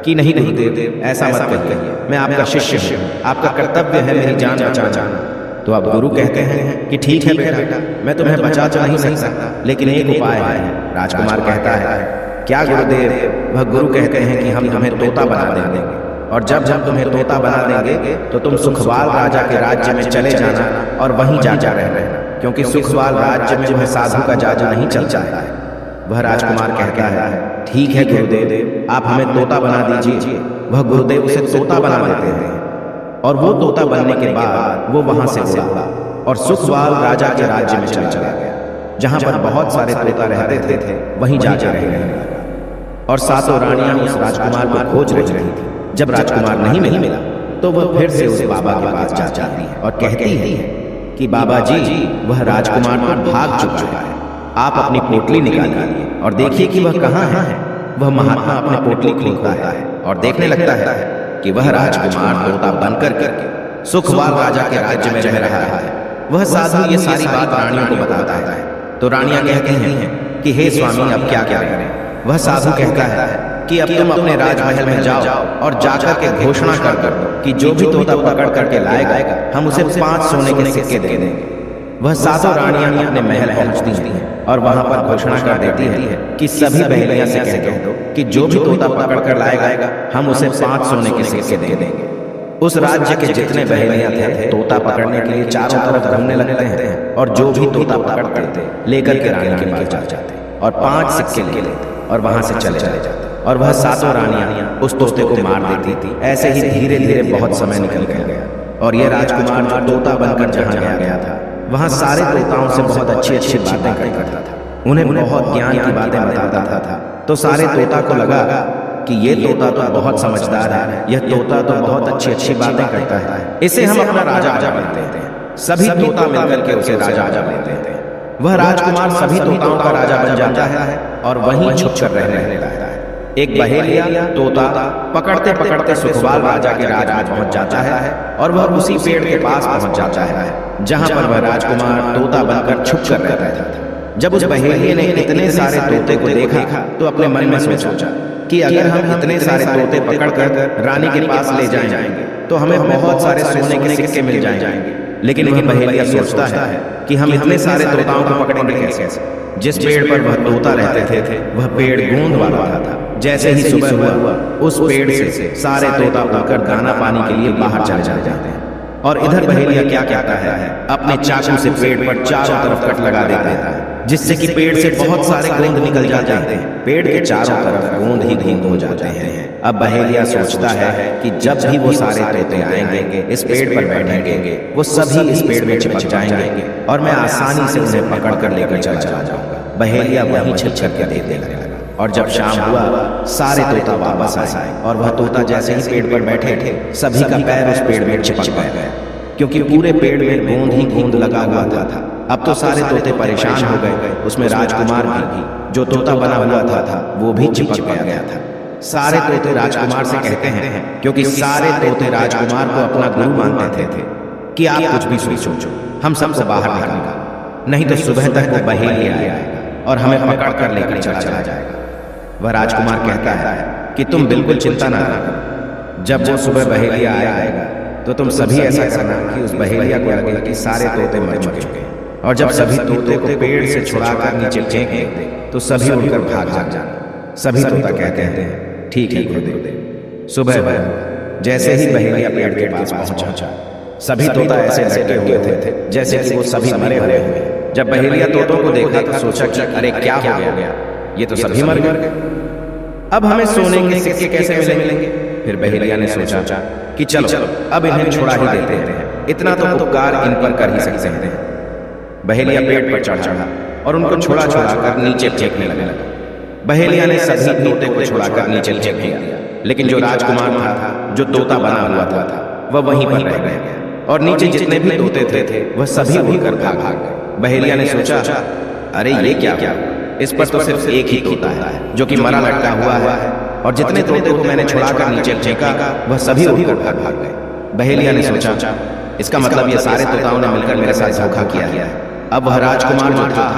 कि नहीं गुरुदेव, ऐसा मत कहिए, मैं आपका शिष्य हूँ, आपका कर्तव्य है मेरी जान बचाना। तो अब गुरु कहते हैं कि ठीक है बेटा, मैं तुम्हें बचा तो नहीं सकता, लेकिन एक उपाय है। राजकुमार कहता है क्या गुरुदेव? वह गुरु कहते हैं कि हम तुम्हें तोता बना देंगे और जब तुम्हें तोता बना देंगे तो तुम सुखवाल राजा के राज्य में चले जाना और वहीं जा रहना। क्योंकि सुखवाल राज्य में वह साधु का जादू नहीं चलता है। वह राजकुमार कहता है, ठीक है गुरुदेव, आप हमें तोता बना दीजिए। वह गुरुदेव उसे तोता बना देते हैं और वो तोता बनने के बाद वो वहां से उड़ा और सुखवाल राजा के राज्य में चला गया, जहां पर बहुत सारे तोता रहते थे, वहीं जाकर रहने लगा। और सातों रानियां उस राजकुमार को खोज रही थी। जब राजकुमार नहीं मिला तो वह फिर से उस बाबा के पास जाती है और कहती है कि बाबा जी, वह राजकुमार तो भाग चुका है, आप अपनी पोटली निकालिए और देखिए कि वह कहाँ है। वह महात्मा अपनी पोटली खोलता है और देखने लगता है कि वह राजकुमार तोता बनकर के सुखवाल राजा के राज्य में रह रहा है। वह साधु ये सारी बात रानियों को बताता है तो रानियां कहती हैं कि हे स्वामी, अब क्या करें। वह साधु कहता है कि अब तुम अपने राजमहल में जाओ और जाकर के घोषणा कर दो कि जो भी तोता पकड़ करके लाएगा हम उसे 5 सोने के सिक्के दे देंगे। वह सातों रानियां अपने महल पहुंचती हैं और वहां पर घोषणा कर देती है कि सभी बहलियां से कह दो कि जो भी तोता पकड़ कर लाएगा हम उसे 5 सोने के सिक्के दे देंगे। उस राज्य के जितने बहलियां थे तोता पकड़ने के लिए चारों तरफ घूमने लगते हैं और जो भी तोता पकड़ते थे लेकर के रानी के पास जाते और 5 सिक्के ले लेते और वहां से चले जाते। और वह सातों रानियां उस तोते को मार देती थी। ऐसे ही धीरे धीरे बहुत समय निकल गया और यह राजकुमार जो तोता बनकर जहां गया था वहां सारे तोताओं से बहुत अच्छी अच्छी बातें करता था, उन्हें बहुत ज्ञान की बातें बताता था। तो सारे तोता को लगा कि ये तोता तो बहुत समझदार है, यह तोता तो बहुत अच्छी अच्छी बातें करता है, इसे हम अपना राजा बनाते हैं। सभी तोता मिलकर के उसे राजा बनाते हैं। वह राजकुमार सभी तोताओं का राजा बन जाता है और वहीं छुप कर रहने लगता है। एक बहेलिया तोता पकड़ते पकड़ते सुखवाल राजा के राज में पहुंच जाता है और वह उसी पेड़ के पास पहुंच जाता है जहां पर वह राजकुमार तोता बनकर छुप कर रहता था। जब उस बहेलिये ने इतने सारे तोते को देखा तो अपने मन में सोचा कि अगर हम इतने सारे तोते पकड़कर रानी के पास ले जाएंगे तो हमें बहुत सारे सोने के सिक्के मिल जाएंगे। लेकिन वह बहेलिया सोचता है कि हम इतने सारे तोताओं को पकड़ेंगे कैसे। जिस पेड़ पर वह तोता रहते थे वह पेड़ गोंद वाला था। जैसे ही सुबह हुआ उस पेड़ से सारे तोता उड़कर दाना पानी के लिए बाहर चले जाते हैं और इधर बहेलिया क्या कहता है, अपने चाकू से पेड़ पर चारों तरफ कट लगा देता है जिससे कि पेड़ से बहुत सारे गोंद निकल जाते हैं। पेड़ के चारों तरफ गोंद ही गोंद हो जाते हैं। अब बहेलिया सोचता है कि जब भी वो सारे तोते आएंगे इस पेड़ पर बैठेंगे वो सभी इस पेड़ में चिपक जाएंगे और मैं आसानी से उन्हें पकड़ कर लेकर चला जाऊंगा। बहेलिया वहीं छिप कर देखने लगा और जब शाम हुआ सारे तोता वापस आए और वह तोता जैसे ही पेड़ पर बैठे थे सभी का पैर उस पेड़ में चिपक गया क्योंकि पूरे पेड़ में गोंद ही गोंद लगा हुआ था। अब तो सारे तोते परेशान हो गए, उसमें राजकुमार भी जो तोता बना हुआ था वो भी चिपक गया था। सारे तोते राजकुमार से कहते हैं क्योंकि सारे तोते राजकुमार को अपना गुरु मानते थे कि आप कुछ भी सोचो, हम सबसे बाहर निकालेंगे, नहीं तो सुबह तक वो बहेलिया आएगा और हमें पकड़ कर लेकर चला जाएगा। वह राजकुमार कहता है कि तुम बिल्कुल चिंता ना करो, जब वो सुबह बहेलिया आएगा तो तुम सभी ऐसा करना कि उस बहेलिया को लगे कि सारे तोते मर चुके हैं और जब सभी तोते को पेड़ से छुड़ाकर नीचे फेंक दे तो सभी उड़कर भाग जाना। सभी तोता कहते हैं ठीक है गुरुदेव। सुबह जैसे ही बहेलिया पेड़ के पास पहुंचा सभी तोता ऐसे लटके हुए थे जैसे कि वो सभी मरे हुए हैं। जब बहेलिया तोतों को देखा तो सोचा कि अरे क्या हो गया, ये तो सभी मर गए, अब हमें सोने के सिक्के कैसे मिलेंगे। फिर बहेलिया ने सोचा कि चलो अब इन्हें छुड़ा ही देते हैं, इतना तो उपकार इन पर कर ही सकते हैं। बहेलिया पेड़ पर चढ़ा और उनको छुड़ा कर नीचे फेंकने लगा। बहेलिया ने सभी तोते को छुड़ाकर नीचे फेंक दिया, लेकिन जो राजकुमार था जो तोता बना हुआ था वह वहीं पर रह गया और नीचे जितने भी तोते थे वह सभी उड़कर भाग गए। बहेलिया ने सोचा अरे ये क्या, इस पर तो सिर्फ एक ही तोता है जो कि मरा लटका हुआ है और जितने तोते को मैंने छुड़ाकर नीचे फेंका वह सभी उड़कर भाग गए। बहेलिया ने सोचा इसका मतलब ये सारे तोताओं ने मिलकर मेरे साथ धोखा किया है। अब वह राजकुमार जो था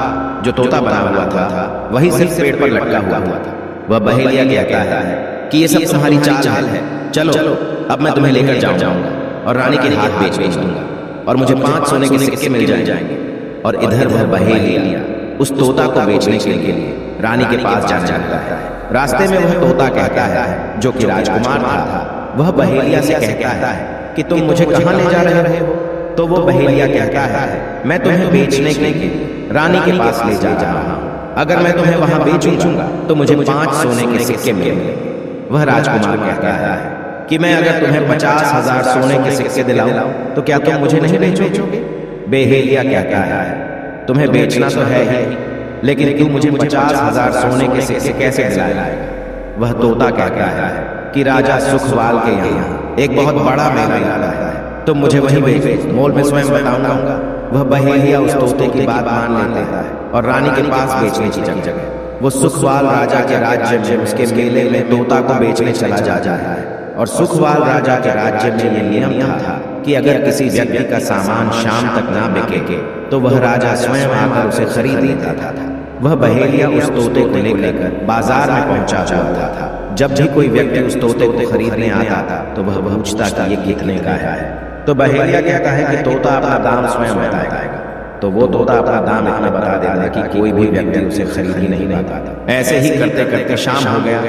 जो तोता बना हुआ था वही सिर्फ पेड़ पर लटका हुआ था। वह बहेलिया कहता है कि ये सब तुम्हारी चाल है, चलो अब मैं तुम्हें लेकर जाऊंगा और रानी के हाथ बेच दूंगा और मुझे 5 सोने के सिक्के मिल जाएंगे। और इधर वह बहेलिया उस तोता को बेचने के लिए रानी के पास जाने लगता है। रास्ते में वह तोता कहता है जो कि राजकुमार था, वह बहेलिया से कहता है कि तुम मुझे कहाँ ले जा रहे हो। तो वो बहेलिया कहता है, मैं तुम्हें बेचने के लिए रानी के पास ले जा रहा हूँ। अगर मैं तुम्हें वहां बेचूंगा तो मुझे 5 सोने के सिक्के मिलेंगे। वह राजकुमार कहता है कि मैं अगर तुम्हें 50,000 सोने के सिक्के दिलाऊं तो क्या तुम मुझे नहीं बेचोगे? बहेलिया कहता है, तुम्हें बेचना तो है ही, लेकिन तू मुझे 50,000 सोने के सिक्के कैसे दिलाएगा? वह तोता कहता है कि राजा सुखवाल के यहाँ एक बहुत बड़ा मेला लगता है, तुम मुझे वहीं भेजो, मोल में स्वयं बताऊंगा। वह बहेलिया उस तोते की बात मान लेता है और रानी के पास बेचने की जगह वो सुखवाल राजा के राज्य में उसके मेले में तोता को बेचने चला जाता है। और सुखवाल राजा के राज्य में यह नियम था कि अगर किसी व्यक्ति का सामान शाम तक ना बिके तो वह राजा स्वयं आकर उसे खरीद लेता था। वह बहेलिया उस तोते को लेकर बाजार में पहुंचा हुआ था। जब भी कोई व्यक्ति उस तोते को खरीदने आता था तो वह पूछता कि ये कितने का है। तो बहेलिया कहता है कि तोता अपना दाम स्वयं बताएगा। तो वो तोता अपना दाम इतना बता देता कि कोई भी व्यक्ति उसे खरीद ही नहीं पाता। ऐसे ही करते करते शाम हो गया।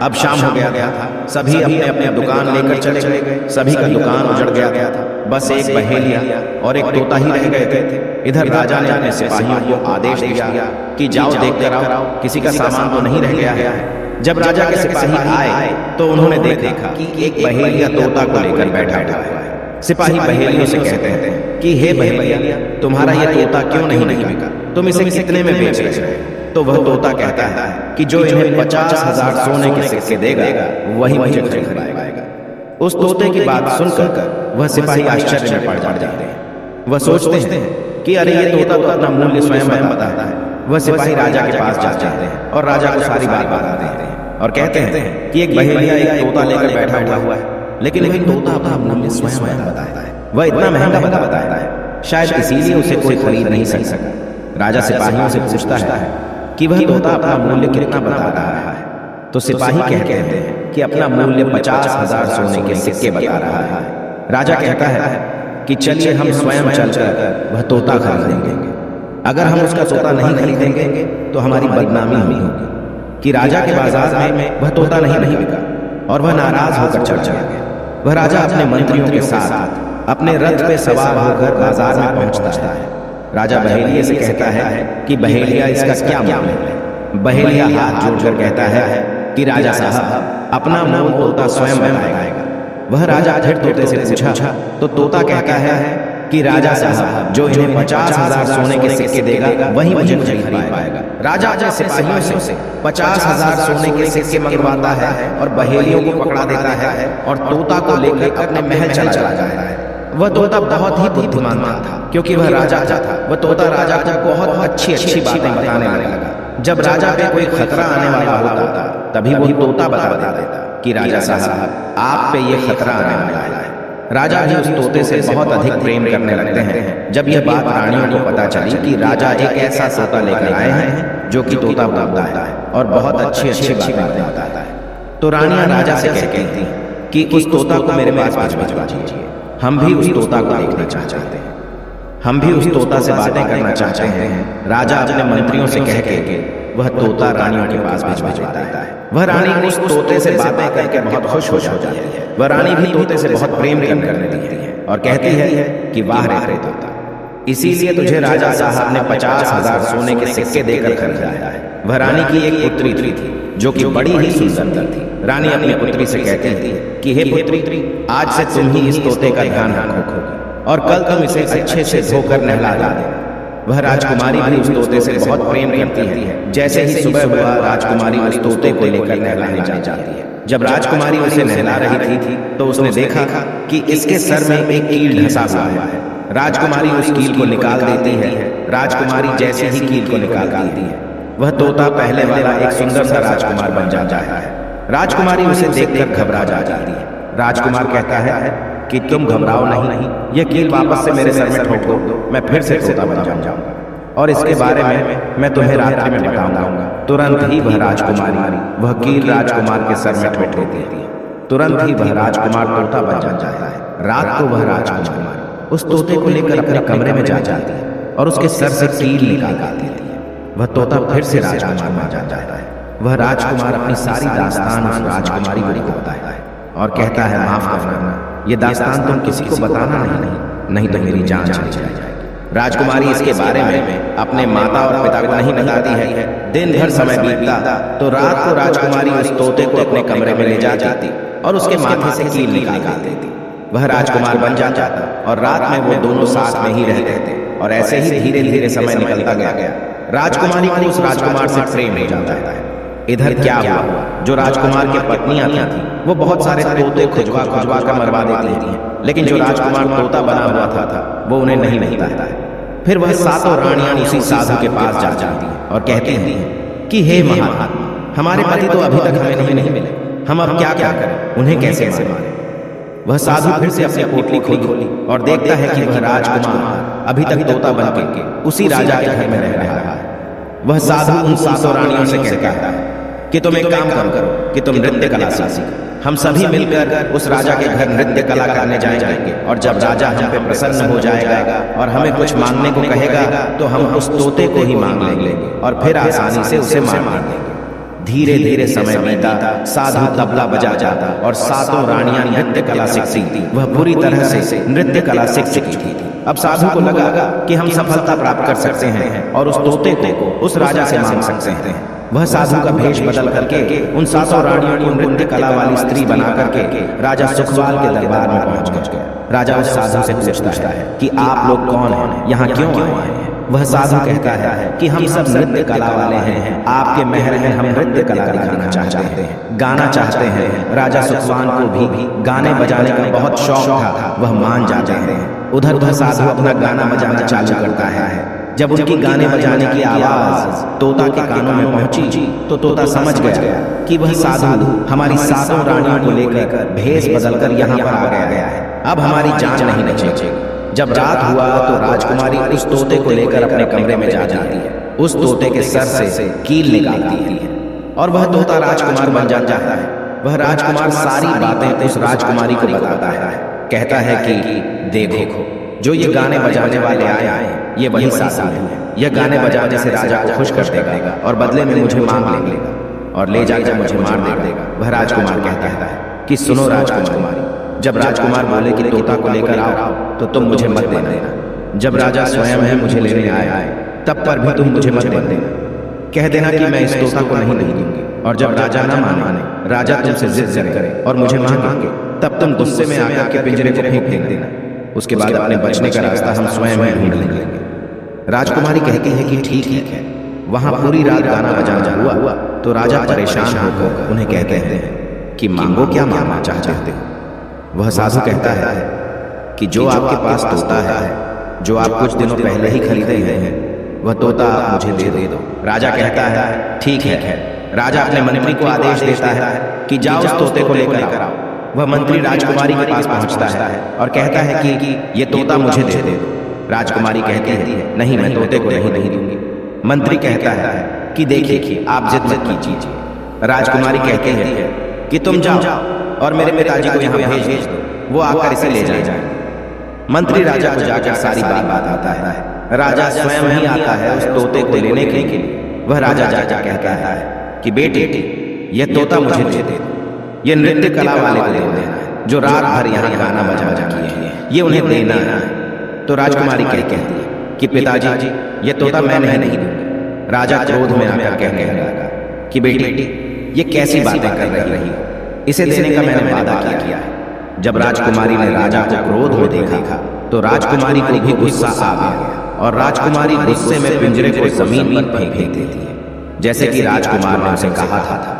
अब शाम हो गया था, सभी अपने अपने दुकान लेकर चले गए। सभी का दुकान उजड़ गया था, बस एक बहेलिया और एक तोता ही रह गए थे। इधर राजा ने अपने सिपाहियों को आदेश दिया कि जाओ देख कर आओ, किसी का सामान तो नहीं रह गया है। जब राजा के सिपाही आए तो उन्होंने देखा कि एक बहेलिया तोता को लेकर बैठा हुआ है। सिपाही बहेलियों से कहते हैं कि हे बहेलिया, तुम्हारा ये तोता क्यों नहीं बिका? तुम इसे कितने में बेच रहे हो? तो वह तोता कहता है कि जो इन्हें 50,000 सोने के सिक्के देगा वही मुझे खरीद पाएगा। उस तोते की बात सुनकर वह सिपाही आश्चर्य में पड़ जाते हैं। वह सोचते हैं कि अरे ये तोता तो अपना मूल्य स्वयं बताता है। वह सिपाही राजा के पास जाते हैं और राजा को सारी बात बताते हैं और कहते हैं कि एक बहेलिया एक तोता लेकर बैठा हुआ है, लेकिन वही तोता अपना मूल्य स्वयं बताता है। वह इतना महंगा बताता है, शायद इसीलिए उसे कोई खरीद नहीं सका। राजा सिपाहियों से पूछता है कि वह तोता अपना मूल्य कितना बता रहा है। तो सिपाही कहते हैं कि अपना मूल्य 50,000 सोने के सिक्के बता रहा है। राजा कहता है कि चलिए हम स्वयं चलकर वह तोता खरीदेंगे। अगर हम उसका तोता नहीं खरीदेंगे तो हमारी बदनामी होगी कि राजा के बाजार में वह तोता नहीं बिका। और वह नाराज होकर चल गया। वह राजा अपने मंत्रियों के साथ अपने रथ पे सवार होकर बाजार में पहुंचता है। राजा बहेलिया से कहता है कि बहेलिया, इसका क्या मूल्य है? बहेलिया हाथ जोड़कर कहता है कि राजा साहब, अपना मोल तोता स्वयं बताएगा। वह राजा फिर तोते से पूछा तो तोता कहता है कि राजा साहब, जो इन्हें 50,000 सोने के सिक्के देगा वही मुझे खरीद पाएगा। राजा अपने सिपाहियों से 50,000 सोने के सिक्के मंगवाता है और बहेलियों को पकड़ा देता है और तोता को लेकर अपने महल चला जाता है। वह तोता बहुत ही बुद्धिमान था क्योंकि वह राजा था। वह तोता राजा को बहुत अच्छी अच्छी बातें बताने लगा। जब राजा पे कोई खतरा आने वाला होता तभी वो तोता बता देता कि राजा साहब, आप पे ये खतरा आने वाला है। राजा भी उस तोते से बहुत अधिक प्रेम करने लगते हैं। जब यह बात रानियों को पता चली कि राजा एक ऐसा तोता लेकर आए हैं जो कि तोता बोलता है और बहुत अच्छी अच्छी बातें बताता है, तो रानियां राजा से कहती थी कि उस तोता को मेरे पास भिजवा दीजिए। हम भी उस तोता को देखना चाहते हैं, हम भी उस तोता से बातें करना चाहते हैं। राजा अपने मंत्रियों से कह के वह तोता रानियों के पास भिजवा देता है। वह रानी उस तोते से बातें करके बहुत खुश हो जाती है। वह रानी भी तोते से बहुत प्रेम करने लगती है और कहती है कि वाह रे तोता, इसीलिए तुझे राजा साहब ने 50,000 सोने के सिक्के देकर खरीदा है। वह रानी की एक पुत्री थी जो कि बड़ी ही सुंदर थी। रानी अपनी पुत्री से कहती थी कि हे पुत्री, आज से तुम ही इस तोते का ध्यान रखोगी और कल तुम इसे अच्छे से धोकर नहला देना। वह राजकुमारी भी उस तोते से बहुत प्रेम करती है। जैसे ही सुबह हुआ, राजकुमारी उस तोते को लेकर नहलाने जाती है। जब राजकुमारी उसे नहला रही थी तो उसने देखा कि इसके सर में एक कील धंसा हुआ है। राजकुमारी उस कील को निकाल देती है। राजकुमारी जैसे ही कील को निकालती है, वह तोता पहले वाला एक सुंदर सा राजकुमार बन जाता है। राजकुमारी उसे देखकर घबरा जाती है। राजकुमार कहता है कि तुम घबराओ नहीं, यह कील वापस से मेरे सर में ठोक दो, मैं फिर से तोता बन जाऊंगा और इसके बारे में मैं तुम्हें रात्रि में बताऊंगा। तुरंत ही वह राजकुमारी वह कील राजकुमार के सर में ठोक देती है। तुरंत ही वह राजकुमार तोता बन जाता है। रात को वह राजकुमारी उस तोते को लेकर अपने कमरे में जाती है और उसके सर से कील निकाल देती है। वह तोता फिर से राजकुमार बन जाता है। वह राजकुमार अपनी सारी दास्तान उस राजकुमारी को बताता है और कहता है, माफ करना, ये दास्तान तुम किसी को बताना नहीं, नहीं तो मेरी जान चली जाएगी। राजकुमारी इसके बारे में अपने माता और पिता को नहीं बताती है। दिन भर समय बीतता तो रात को राजकुमारी उस तोते को अपने कमरे में ले जाती और उसके माथे से कील निकाल देती। वह राजकुमार बन जाता और रात में वो दोनों साथ में ही रहते थे और ऐसे ही धीरे धीरे समय निकलता गया। राजकुमारी को उस राजकुमार से प्रेम हो जाता है। इधर क्या हुआ, जो राजकुमार की पत्नियां थीं वो बहुत सारे तोते खुजवा खुजवा कर मरवा देती हैं, लेकिन जो राजकुमार तोता बना हुआ था वो उन्हें नहीं मिलता है। फिर वह सातों रानियां उसी साधु के पास जा जाती हैं और कहती हैं कि हे महात्मा, हमारे पति तो अभी तक हमें नहीं मिले, हम अब क्या क्या करें, उन्हें कैसे मारें। वह साधु फिर से अपनी पोटली खोली और देखता है कि वह राजकुमार अभी तक तोता बन के उसी राजा के घर में रह रहा है। वह साधु उन सातों रानियों से कहता है कि तुम एक काम करो कि तुम नृत्य कला सीखो। हम सभी मिलकर उस राजा के घर नृत्य कला करने जाएंगे और जब राजा हम पे प्रसन्न हो जाएगा और हमें कुछ मांगने को कहेगा तो हम उस तोते को ही मांग लेंगे और फिर आसानी से उसे मार देंगे। धीरे धीरे समय बीता, साधु तबला बजा जाता और सातों रानियां नृत्य कला सीखती थी। वह पूरी तरह से नृत्य कला सीख चुकी थी। अब साधु को लगा कि हम सफलता प्राप्त कर सकते हैं और उस तोते को उस राजा से मांग सकते हैं। वह साधु का भेष बदल करके उन सातों रानियों को नृत्य कला वाली स्त्री बना करके राजा सुखवाल के दरबार में पहुंच गया। राजा उस साधु से पूछता है कि आप लोग कौन हैं, यहाँ क्यों आए हैं। वह साधु कहता है कि हम सब नृत्य कला वाले हैं, आपके महल में हम नृत्य कला दिखाना चाहते हैं, गाना चाहते हैं। राजा सुखवान को भी गाने बजाने का बहुत शौक था, वह मान जाते हैं। उधर साधु अपना गाना बजाना चालू करता है। जब उनकी गाने बजाने की आवाज तोता के कानों में पहुंची तो तोता समझ गया कि वह साधु हमारी सातों रानियों को लेकर भेष बदलकर यहाँ पर आ गया है। अब हमारी जान नहीं बचेगी। जब रात हुआ तो राजकुमारी उस तोते को लेकर अपने कमरे में जाती है। उस तोते के सर से कील निकालती है और वह तोता राजकुमार बन जाता है। वह राजकुमार सारी बातें उस राजकुमारी को बताता है। कहता है कि देखो, जो ये गाने बजाने वाले आए हैं ये वही साधु है। यह गाने बजाने से राजा को खुश कर देगा और बदले में मुझे मांग लेगा और ले जाकर मुझे मार देगा। वह राजकुमार कहता है कि सुनो राजकुमारी, जब राजकुमार बोले कि तोता को लेकर आओ तो तुम मुझे मत देना। जब राजा स्वयं है मुझे लेने आए तब पर भी तुम मुझे मत देना। कह देना कि मैं इस तोता को नहीं दूंगी। और जब राजा न माने, राजा तुमसे जिद करे और मुझे मांगे, तब तुम गुस्से में आकर के पिंजरे को फेंक देना। उसके बाद अपने बचने का रास्ता हम स्वयं ही ढूंढ लेंगे। राजकुमारी कहती है कि ठीक है। वहां पूरी रात गाना बजाना हुआ तो राजा परेशान होकर उन्हें कहते हैं कि मांगो, क्या मांगना चाहते हो। वह साधु कहता है कि जो आपके पास तोता है, जो आप कुछ दिनों पहले ही खरीदे हैं, वह तोता आप मुझे दे दो। राजा कहता है ठीक है। राजा अपने मंत्री को आदेश देता है कि जाओ उस तोते को लेकर आओ। वह मंत्री राजकुमारी के पास पहुंचता है और कहता है कि ये तोता मुझे दे दो। राजकुमारी कहती है नहीं, मैं तोते को नहीं दूंगी। मंत्री कहता है कि देखिए, आप जिद मत कीजिए। राजकुमारी कहती है कि तुम जाओ और मेरे पिताजी को यहाँ भेज दो, वो आकर इसे ले जाए। मंत्री राजा को जाकर सारी बात बताता है। राजा स्वयं ही आता है उस तोते को लेने के लिए। वह राजा जाकर कहता है कि बेटी, ये तोता मुझे दे दो। ये नृत्य कला वाले को देना है जो रात भर यहाँ गाना बजा किए हैं, ये उन्हें देना है। तो राजकुमारी कहती है कि पिताजी, ये तोता मैं नहीं दूंगी। राजा क्रोध में आकर कहने लगा कि बेटी, ये कैसी बातें कर रही हो, इसे देने का मैंने वादा किया है। जब राजकुमारी ने राजा को क्रोध में देखा तो राजकुमारी को भी गुस्सा आ गया और राजकुमारी गुस्से में पिंजरे को जमीन पर फेंक देती है जैसे कि राजकुमार ने उसे कहा था।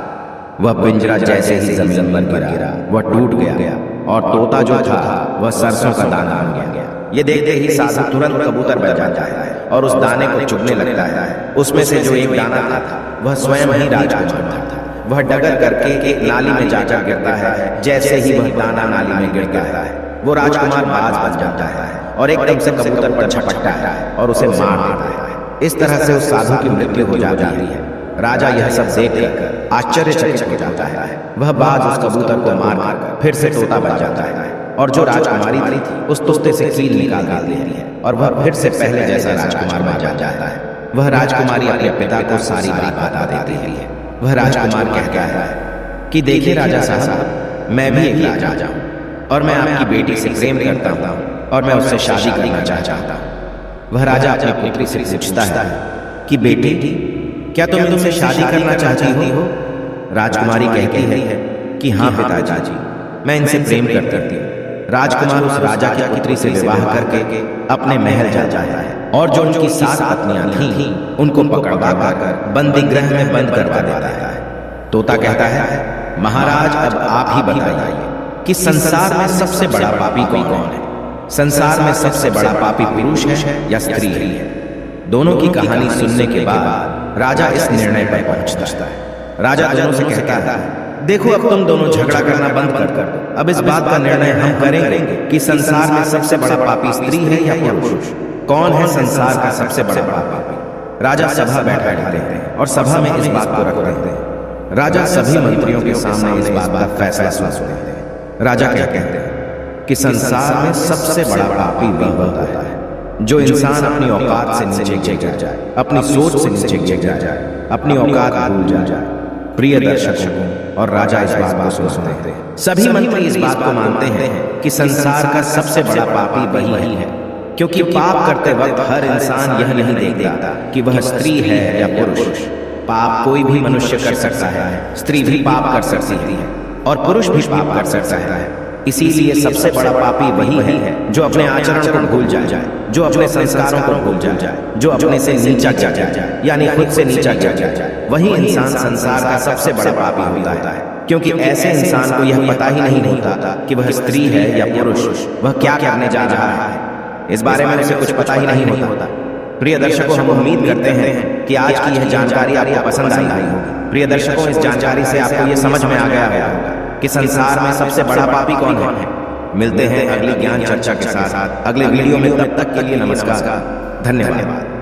वह पिंजरा जैसे ही जमीन पर गिरा वह टूट गया और तोता जो था वह सरसों का दाना बन गया। ये देखते ही साधु तुरंत कबूतर बन जाता है और उस दाने को चुगने लगता है। उसमें से जो एक दाना था वह स्वयं ही राजकुमार था। वह डगर करके एक नाली में जाकर गिरता है। जैसे ही वह दाना नाली में गिरता है वो राजकुमार बाज बन जाता है और एकदम से कबूतर पर झपटता है और उसे मार देता है। इस तरह से उस साधु की मृत्यु हो जाती है। राजा यह सब देखकर आश्चर्यचकित हो जाता है। वह बाज उस कबूतर को मार फिर से तोता बन जाता है और जो राजकुमारी थी उस तोते से कील निकाल देती है और वह फिर से पहले जैसा राजकुमार बन जाता है। वह राजकुमारी अपने पिता को सारी बात बता देती है। वह राजकुमार कहता है कि देखिए राजा साहब, मैं भी एक राजा हूँ और मैं आपकी बेटी से प्रेम करता हूँ। और मैं उससे शादी करना चाहता। वह राजा अपनी पुत्री से पूछता है कि बेटी, क्या तुम मुझसे शादी करना चाहती हो? राजकुमारी कहती है कि हाँ पिताजी, मैं इनसे प्रेम करती हूँ। राजकुमार उस राजा की पुत्री से विवाह करके अपने महल जाता है और जो उनकी 7 पत्नियां थीं उनको पकड़वा कर बंदी गृह में बंद करवा देता है। तोता कहता है, महाराज अब आप ही बताइए कि संसार में सबसे बड़ा पापी कौन है? संसार में सबसे बड़ा पापी पुरुष है या स्त्री है? दोनों की कहानी सुनने के बाद राजा इस निर्णय पर पहुंचता है। राजा दोनों से कहता है, देखो अब तुम दोनों झगड़ा करना बंद कर दो। अब इस बात का निर्णय हम करेंगे कि संसार में सबसे बड़ा पापी स्त्री है या पुरुष। कौन है संसार का सबसे बड़ा पापी? राजा सभा बैठा लेते हैं और सभा में इस बात को रखते हैं। राजा सभी मंत्रियों के सामने इस बात का फैसला सुनाते हैं। राजा क्या कहते हैं कि संसार में सबसे बड़ा पापी वह होता है जो इंसान अपनी औकात से नीचे गिर जाए, अपनी सोच से नीचे गिर जाए, अपनी औकात भूल जाए। प्रिय दर्शकों, और राजा इस बात को सुनते हैं। सभी मंत्री इस बात को मानते हैं कि संसार का सबसे बड़ा पापी वही है, क्योंकि पाप करते वक्त हर इंसान यह नहीं देखता कि वह स्त्री है या पुरुष। पाप कोई भी मनुष्य कर सकता है, स्त्री भी पाप कर सकती है और पुरुष भी पाप कर सकता है। इसीलिए सबसे बड़ा पापी वही है जो अपने आचरण को भूल जाए, जो अपने संस्कारों को भूल जाए, जो अपने से नीचा गिर जाए, यानी खुद से नीचा गिर जाए। वही इंसान संसार का सबसे बड़ा पापी होता है, क्योंकि ऐसे इंसान को यह पता ही नहीं होता कि वह स्त्री है या पुरुष, वह क्या करने जा रहा है। इस बारे में उसे कुछ पता ही नहीं होता। प्रिय दर्शकों, हम उम्मीद करते हैं कि आज की यह जानकारी आपको पसंद आई होगी। प्रिय दर्शकों, इस जानकारी से आपको यह समझ में आ गया होगा कि संसार में सबसे बड़ा पापी कौन है। मिलते हैं अगली ज्ञान चर्चा के साथ अगले वीडियो में। तब तक के लिए नमस्कार, धन्यवाद।